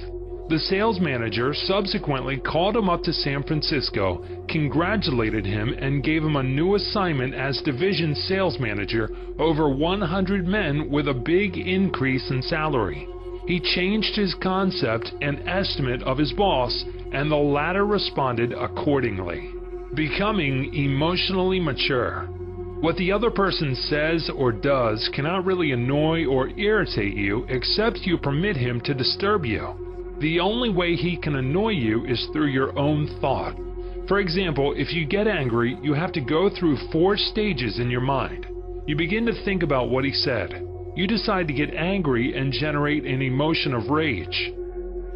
The sales manager subsequently called him up to San Francisco, congratulated him, and gave him a new assignment as division sales manager over 100 men with a big increase in salary. He changed his concept and estimate of his boss, and the latter responded accordingly. Becoming emotionally mature. What the other person says or does cannot really annoy or irritate you except you permit him to disturb you. The only way he can annoy you is through your own thought. For example, if you get angry, you have to go through 4 stages in your mind. You begin to think about what he said. You decide to get angry and generate an emotion of rage.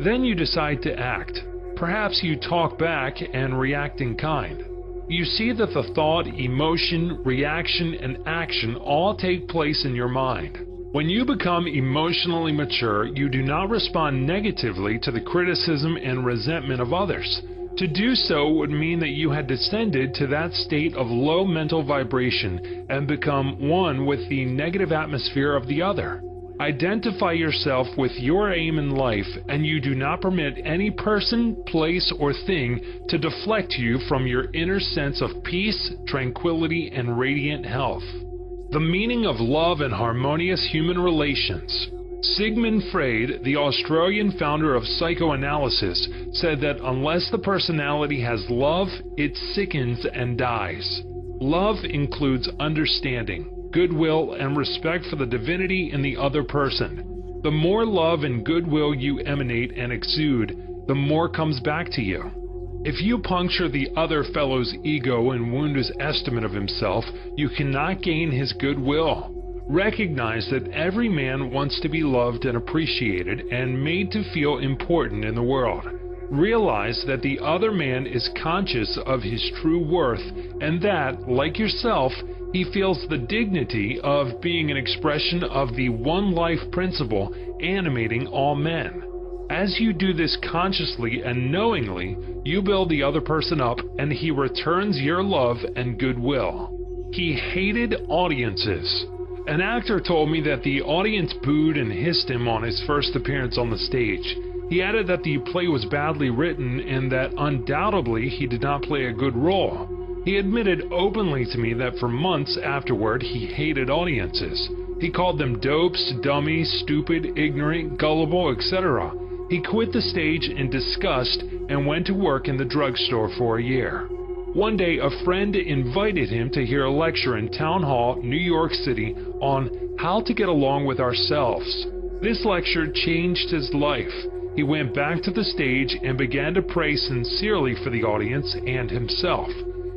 Then you decide to act. Perhaps you talk back and react in kind. You see that the thought, emotion, reaction, and action all take place in your mind. When you become emotionally mature, you do not respond negatively to the criticism and resentment of others. To do so would mean that you had descended to that state of low mental vibration and become one with the negative atmosphere of the other. Identify yourself with your aim in life, and you do not permit any person, place, or thing to deflect you from your inner sense of peace, tranquility, and radiant health. The meaning of love and harmonious human relations. Sigmund Freud, the Australian founder of psychoanalysis, said that unless the personality has love, it sickens and dies. Love includes understanding, goodwill, and respect for the divinity in the other person. The more love and goodwill you emanate and exude, the more comes back to you. If you puncture the other fellow's ego and wound his estimate of himself, you cannot gain his goodwill. Recognize that every man wants to be loved and appreciated and made to feel important in the world. Realize that the other man is conscious of his true worth, and that, like yourself, he feels the dignity of being an expression of the one life principle animating all men. As you do this consciously and knowingly, you build the other person up and he returns your love and goodwill. He hated audiences. An actor told me that the audience booed and hissed him on his first appearance on the stage. He added that the play was badly written and that undoubtedly he did not play a good role. He admitted openly to me that for months afterward he hated audiences. He called them dopes, dummies, stupid, ignorant, gullible, etc. He quit the stage in disgust and went to work in the drugstore for a year. One day, a friend invited him to hear a lecture in Town Hall, New York City, on how to get along with ourselves. This lecture changed his life. He went back to the stage and began to pray sincerely for the audience and himself.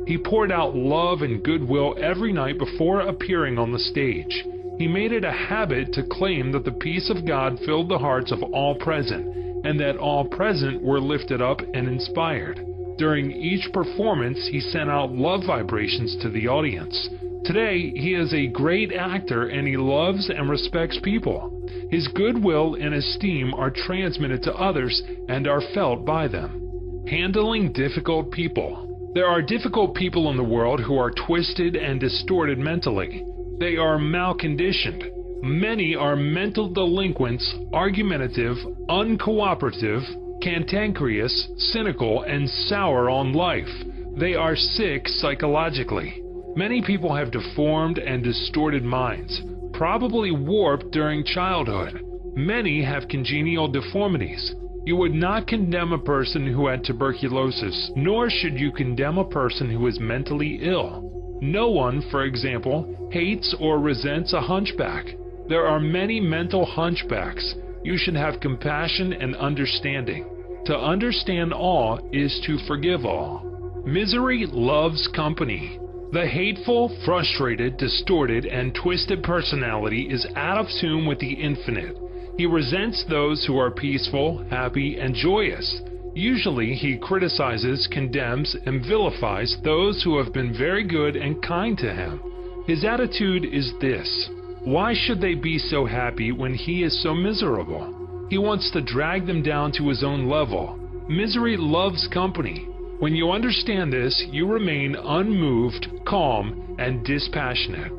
He poured out love and goodwill every night before appearing on the stage. He made it a habit to claim that the peace of God filled the hearts of all present, and that all present were lifted up and inspired. During each performance, he sent out love vibrations to the audience. Today, he is a great actor and he loves and respects people. His goodwill and esteem are transmitted to others and are felt by them. Handling difficult people. There are difficult people in the world who are twisted and distorted mentally. They are malconditioned. Many are mental delinquents, argumentative, uncooperative, cantankerous, cynical, and sour on life. They are sick psychologically. Many people have deformed and distorted minds, probably warped during childhood. Many have congenital deformities. You would not condemn a person who had tuberculosis, nor should you condemn a person who is mentally ill. No one, for example, hates or resents a hunchback. There are many mental hunchbacks. You should have compassion and understanding. To understand all is to forgive all. Misery loves company. The hateful, frustrated, distorted, and twisted personality is out of tune with the infinite. He resents those who are peaceful, happy, and joyous. Usually he criticizes, condemns, and vilifies those who have been very good and kind to him. His attitude is this: why should they be so happy when he is so miserable? He wants to drag them down to his own level. Misery loves company. When you understand this, you remain unmoved, calm, and dispassionate.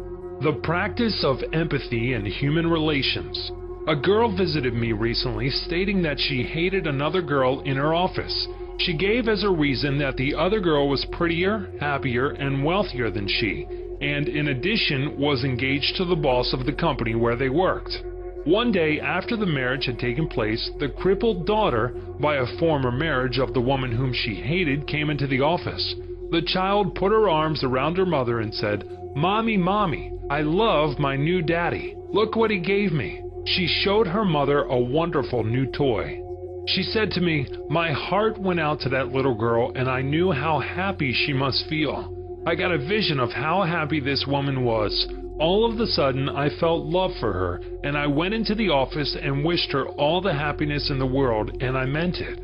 The practice of empathy in human relations. A girl visited me recently stating that she hated another girl in her office. She gave as a reason that the other girl was prettier, happier, and wealthier than she, and in addition was engaged to the boss of the company where they worked. One day after the marriage had taken place, the crippled daughter, by a former marriage of the woman whom she hated, came into the office. The child put her arms around her mother and said, "Mommy, Mommy, I love my new daddy. Look what he gave me." She showed her mother a wonderful new toy. She said to me, "My heart went out to that little girl and I knew how happy she must feel. I got a vision of how happy this woman was. All of a sudden, I felt love for her, and I went into the office and wished her all the happiness in the world, and I meant it."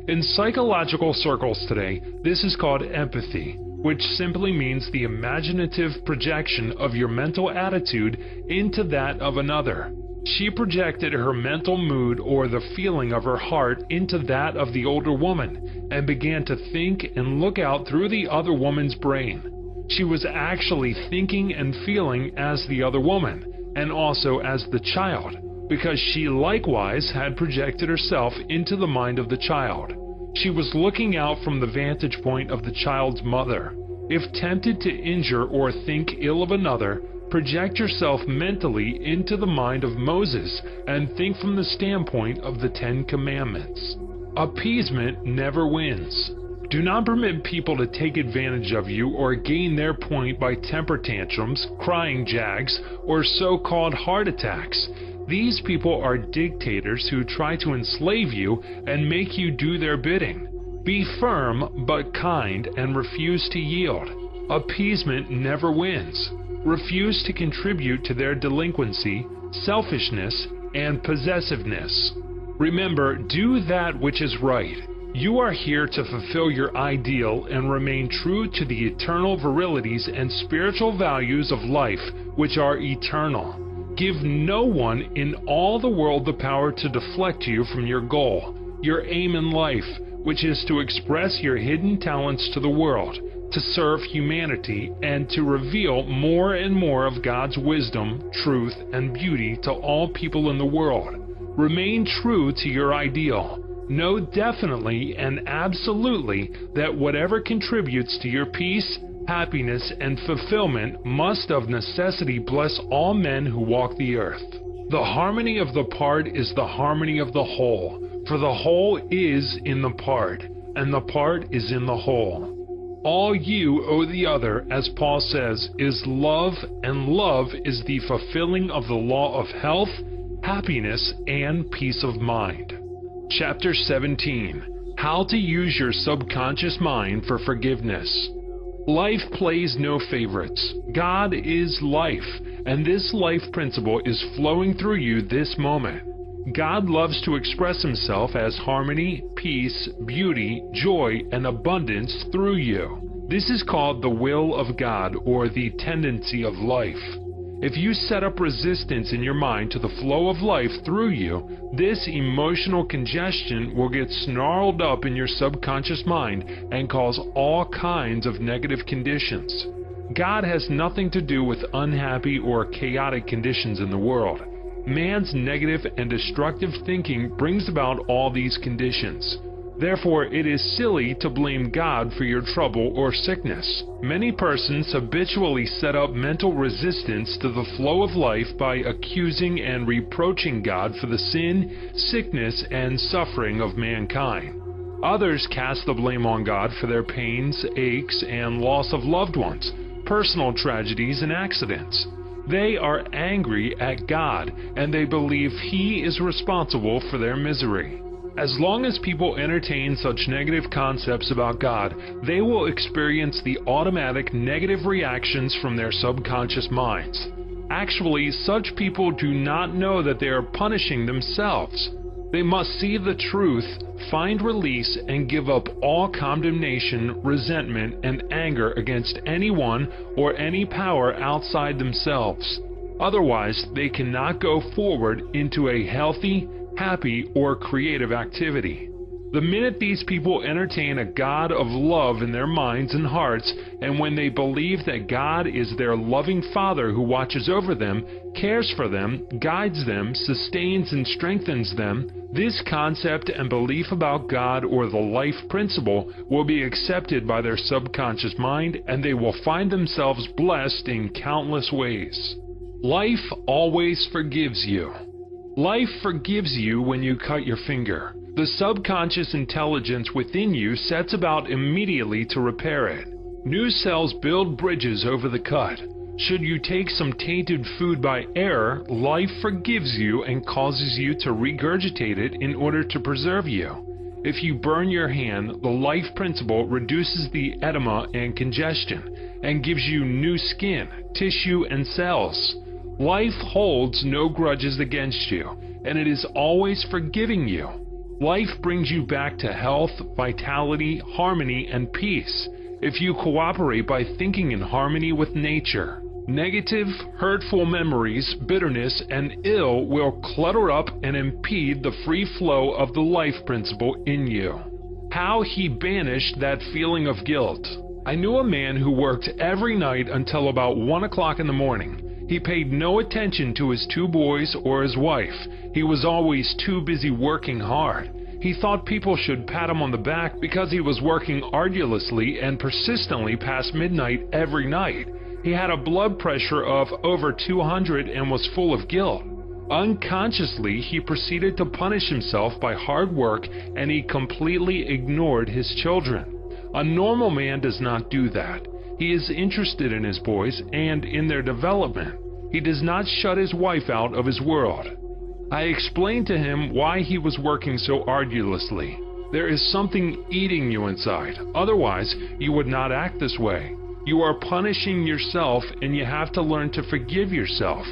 In psychological circles today, this is called empathy, which simply means the imaginative projection of your mental attitude into that of another. She projected her mental mood or the feeling of her heart into that of the older woman, and began to think and look out through the other woman's brain. She was actually thinking and feeling as the other woman, and also as the child, because she likewise had projected herself into the mind of the child. She was looking out from the vantage point of the child's mother. If tempted to injure or think ill of another, project yourself mentally into the mind of Moses and think from the standpoint of the 10 Commandments. Appeasement never wins. Do not permit people to take advantage of you or gain their point by temper tantrums, crying jags, or so-called heart attacks. These people are dictators who try to enslave you and make you do their bidding. Be firm but kind and refuse to yield. Appeasement never wins. Refuse to contribute to their delinquency, selfishness, and possessiveness. Remember, do that which is right. You are here to fulfill your ideal and remain true to the eternal virilities and spiritual values of life, which are eternal. Give no one in all the world the power to deflect you from your goal. your aim in life, which is to express your hidden talents to the world, to serve humanity, and to reveal more and more of God's wisdom, truth, and beauty to all people in the world. Remain true to your ideal. Know definitely and absolutely that whatever contributes to your peace, happiness, and fulfillment must of necessity bless all men who walk the earth. The harmony of the part is the harmony of the whole, for the whole is in the part, and the part is in the whole. All you owe the other, as Paul says, is love, and love is the fulfilling of the law of health, happiness, and peace of mind. Chapter 17. How to use your subconscious mind for forgiveness. Life plays no favorites. God is life, and this life principle is flowing through you this moment. God loves to express himself as harmony, peace, beauty, joy, and abundance through you. This is called the will of God, or the tendency of life. If you set up resistance in your mind to the flow of life through you, this emotional congestion will get snarled up in your subconscious mind and cause all kinds of negative conditions. God has nothing to do with unhappy or chaotic conditions in the world. Man's negative and destructive thinking brings about all these conditions. Therefore, it is silly to blame God for your trouble or sickness. Many persons habitually set up mental resistance to the flow of life by accusing and reproaching God for the sin, sickness, and suffering of mankind. Others cast the blame on God for their pains, aches, and loss of loved ones, personal tragedies, and accidents. They are angry at God, and they believe He is responsible for their misery. As long as people entertain such negative concepts about God, they will experience the automatic negative reactions from their subconscious minds. Actually, such people do not know that they are punishing themselves. They must see the truth, find release, and give up all condemnation, resentment, and anger against anyone or any power outside themselves. Otherwise, they cannot go forward into a healthy, happy, or creative activity. The minute these people entertain a God of love in their minds and hearts, and when they believe that God is their loving Father who watches over them, cares for them, guides them, sustains and strengthens them, this concept and belief about God or the life principle will be accepted by their subconscious mind, and they will find themselves blessed in countless ways. Life always forgives you. Life forgives you when you cut your finger. The subconscious intelligence within you sets about immediately to repair it. New cells build bridges over the cut. Should you take some tainted food by error, life forgives you and causes you to regurgitate it in order to preserve you. If you burn your hand, the life principle reduces the edema and congestion and gives you new skin, tissue, and cells. Life holds no grudges against you, and it is always forgiving you. Life brings you back to health, vitality, harmony, and peace if you cooperate by thinking in harmony with nature. Negative, hurtful memories, bitterness, and ill will clutter up and impede the free flow of the life principle in you. How he banished that feeling of guilt. I knew a man who worked every night until about 1 o'clock in the morning. He paid no attention to his 2 boys or his wife. He was always too busy working hard. He thought people should pat him on the back because he was working arduously and persistently past midnight every night. He had a blood pressure of over 200 and was full of guilt. Unconsciously, he proceeded to punish himself by hard work, and he completely ignored his children. A normal man does not do that. He is interested in his boys and in their development. He does not shut his wife out of his world. I explained to him why he was working so arduously. There is something eating you inside. Otherwise, you would not act this way. You are punishing yourself, and you have to learn to forgive yourself.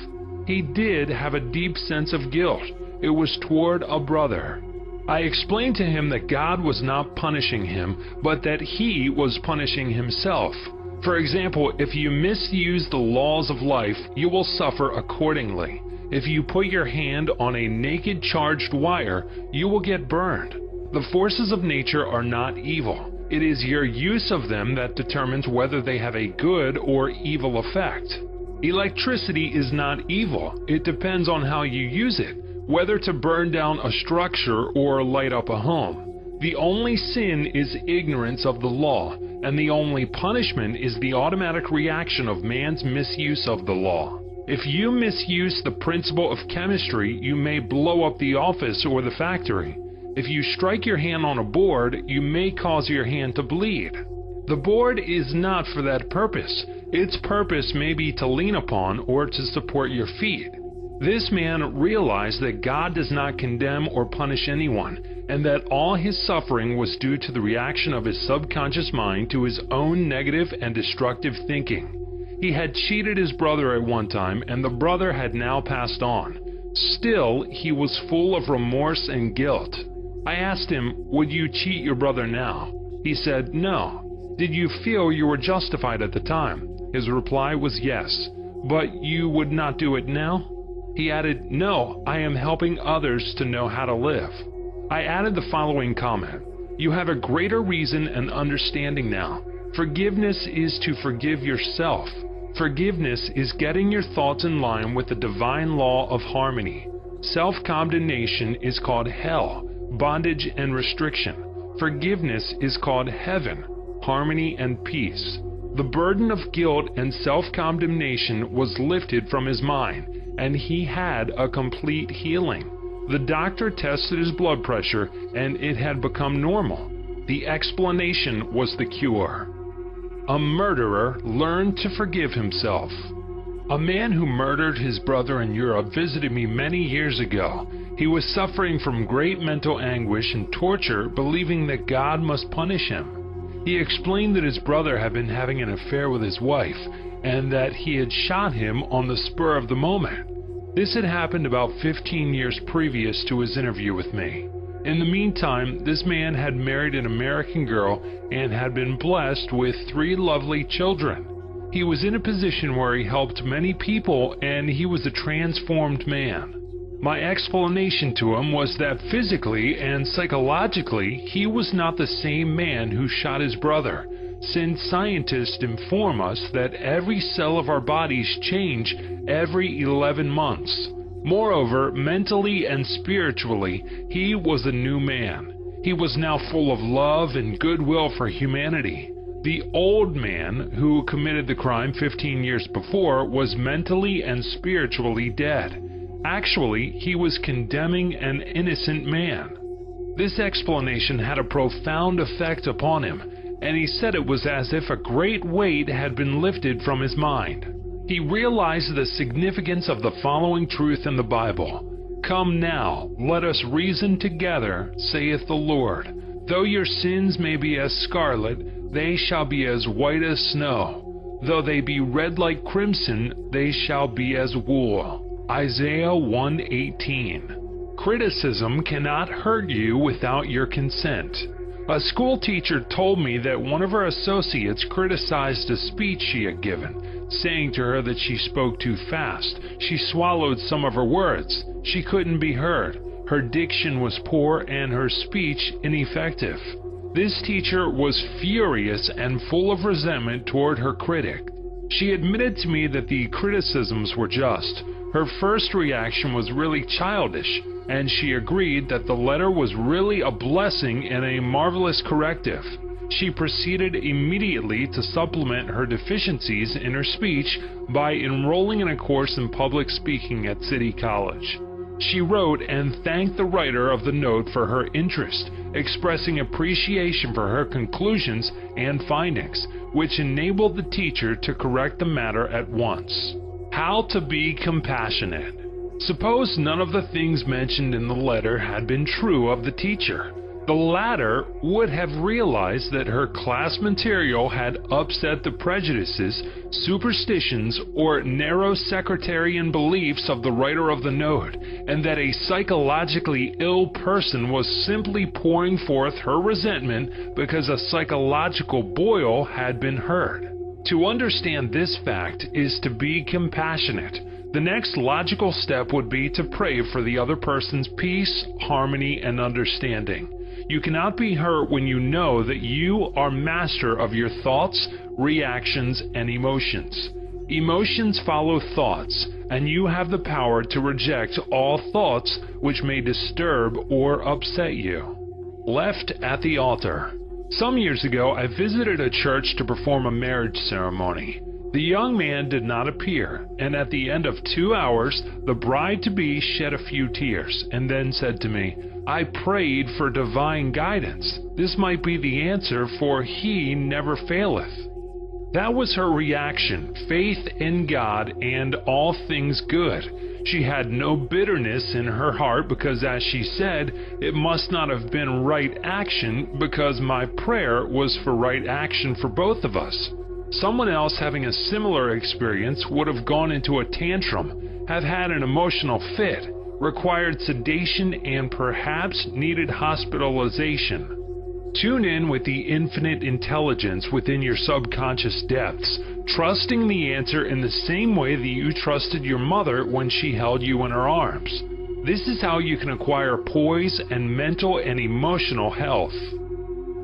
He did have a deep sense of guilt. It was toward a brother. I explained to him that God was not punishing him, but that he was punishing himself. For example, if you misuse the laws of life, you will suffer accordingly. If you put your hand on a naked charged wire, you will get burned. The forces of nature are not evil. It is your use of them that determines whether they have a good or evil effect. Electricity is not evil. It depends on how you use it, whether to burn down a structure or light up a home. The only sin is ignorance of the law, and the only punishment is the automatic reaction of man's misuse of the law. If you misuse the principle of chemistry, you may blow up the office or the factory. If you strike your hand on a board, you may cause your hand to bleed. The board is not for that purpose. Its purpose may be to lean upon or to support your feet. This man realized that God does not condemn or punish anyone, and that all his suffering was due to the reaction of his subconscious mind to his own negative and destructive thinking. He had cheated his brother at one time, and the brother had now passed on. Still, he was full of remorse and guilt. I asked him, "Would you cheat your brother now?" He said, "No." "Did you feel you were justified at the time?" His reply was yes. "But you would not do it now?" He added, "No, I am helping others to know how to live." I added the following comment: "You have a greater reason and understanding now. Forgiveness is to forgive yourself. Forgiveness is getting your thoughts in line with the divine law of harmony. Self-condemnation is called hell, bondage and restriction. Forgiveness is called heaven, harmony and peace." The burden of guilt and self-condemnation was lifted from his mind, and he had a complete healing. The doctor tested his blood pressure, and it had become normal. The explanation was the cure. A murderer learned to forgive himself. A man who murdered his brother in Europe visited me many years ago. He was suffering from great mental anguish and torture, believing that God must punish him. He explained that his brother had been having an affair with his wife, and that he had shot him on the spur of the moment. This had happened about 15 years previous to his interview with me. In the meantime, this man had married an American girl and had been blessed with 3 lovely children. He was in a position where he helped many people, and he was a transformed man. My explanation to him was that physically and psychologically, he was not the same man who shot his brother, since scientists inform us that every cell of our bodies change every 11 months. Moreover, mentally and spiritually, he was a new man. He was now full of love and goodwill for humanity. The old man who committed the crime 15 years before was mentally and spiritually dead. Actually, he was condemning an innocent man. This explanation had a profound effect upon him, and he said it was as if a great weight had been lifted from his mind. He realized the significance of the following truth in the Bible: "Come now, let us reason together, saith the Lord. Though your sins may be as scarlet, they shall be as white as snow. Though they be red like crimson, they shall be as wool." Isaiah 1:18. Criticism cannot hurt you without your consent. A school teacher told me that one of her associates criticized a speech she had given, saying to her that she spoke too fast. She swallowed some of her words. She couldn't be heard. Her diction was poor and her speech ineffective. This teacher was furious and full of resentment toward her critic. She admitted to me that the criticisms were just. Her first reaction was really childish, and she agreed that the letter was really a blessing and a marvelous corrective. She proceeded immediately to supplement her deficiencies in her speech by enrolling in a course in public speaking at City College. She wrote and thanked the writer of the note for her interest, expressing appreciation for her conclusions and findings, which enabled the teacher to correct the matter at once. How to be compassionate. Suppose none of the things mentioned in the letter had been true of the teacher. The latter would have realized that her class material had upset the prejudices, superstitions, or narrow sectarian beliefs of the writer of the note, and that a psychologically ill person was simply pouring forth her resentment because a psychological boil had been hurt. To understand this fact is to be compassionate. The next logical step would be to pray for the other person's peace, harmony, and understanding. You cannot be hurt when you know that you are master of your thoughts, reactions, and emotions. Emotions follow thoughts, and you have the power to reject all thoughts which may disturb or upset you. Left at the altar. Some years ago, I visited a church to perform a marriage ceremony. The young man did not appear, and at the end of 2 hours, the bride-to-be shed a few tears, and then said to me, "I prayed for divine guidance. This might be the answer, for he never faileth." That was her reaction, faith in God and all things good. She had no bitterness in her heart because, as she said, it must not have been right action because my prayer was for right action for both of us. Someone else having a similar experience would have gone into a tantrum, have had an emotional fit, required sedation, and perhaps needed hospitalization. Tune in with the infinite intelligence within your subconscious depths, trusting the answer in the same way that you trusted your mother when she held you in her arms. This is how you can acquire poise and mental and emotional health.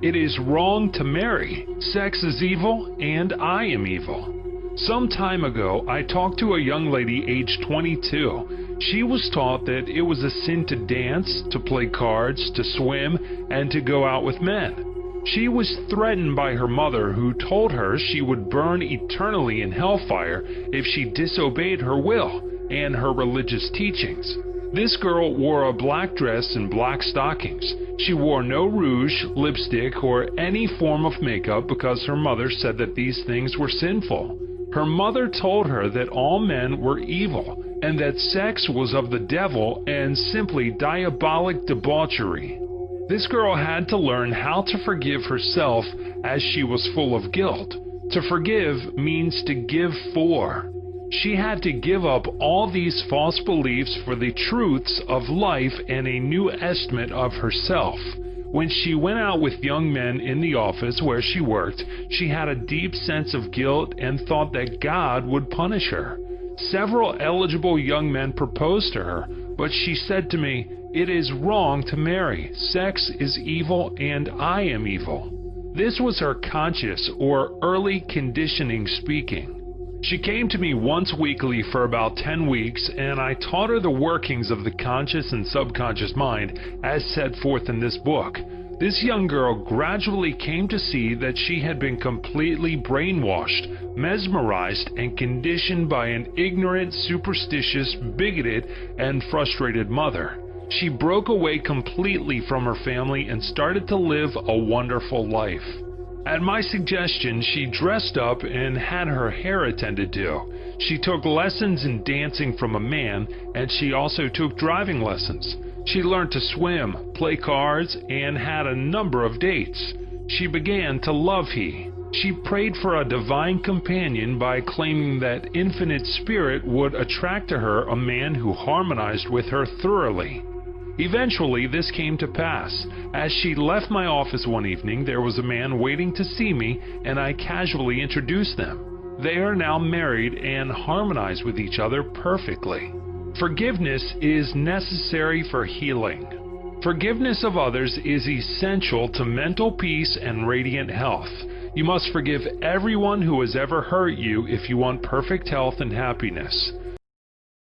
It is wrong to marry. Sex is evil, and I am evil. Some time ago, I talked to a young lady aged 22. She was taught that it was a sin to dance, to play cards, to swim, and to go out with men. She was threatened by her mother, who told her she would burn eternally in hellfire if she disobeyed her will and her religious teachings. This girl wore a black dress and black stockings. She wore no rouge, lipstick, or any form of makeup because her mother said that these things were sinful. Her mother told her that all men were evil, and that sex was of the devil and simply diabolic debauchery. This girl had to learn how to forgive herself as she was full of guilt. To forgive means to give for. She had to give up all these false beliefs for the truths of life and a new estimate of herself. When she went out with young men in the office where she worked, she had a deep sense of guilt and thought that God would punish her. Several eligible young men proposed to her, but she said to me, "It is wrong to marry. Sex is evil and I am evil." This was her conscious or early conditioning speaking. She came to me once weekly for about 10 weeks, and I taught her the workings of the conscious and subconscious mind as set forth in this book. This young girl gradually came to see that she had been completely brainwashed, mesmerized, and conditioned by an ignorant, superstitious, bigoted, and frustrated mother. She broke away completely from her family and started to live a wonderful life. At my suggestion, she dressed up and had her hair attended to. She took lessons in dancing from a man, and she also took driving lessons. She learned to swim, play cards, and had a number of dates. She began to love he. She prayed for a divine companion by claiming that infinite spirit would attract to her a man who harmonized with her thoroughly. Eventually, this came to pass. As she left my office one evening, there was a man waiting to see me, and I casually introduced them. They are now married and harmonize with each other perfectly. Forgiveness is necessary for healing. Forgiveness of others is essential to mental peace and radiant health. You must forgive everyone who has ever hurt you if you want perfect health and happiness.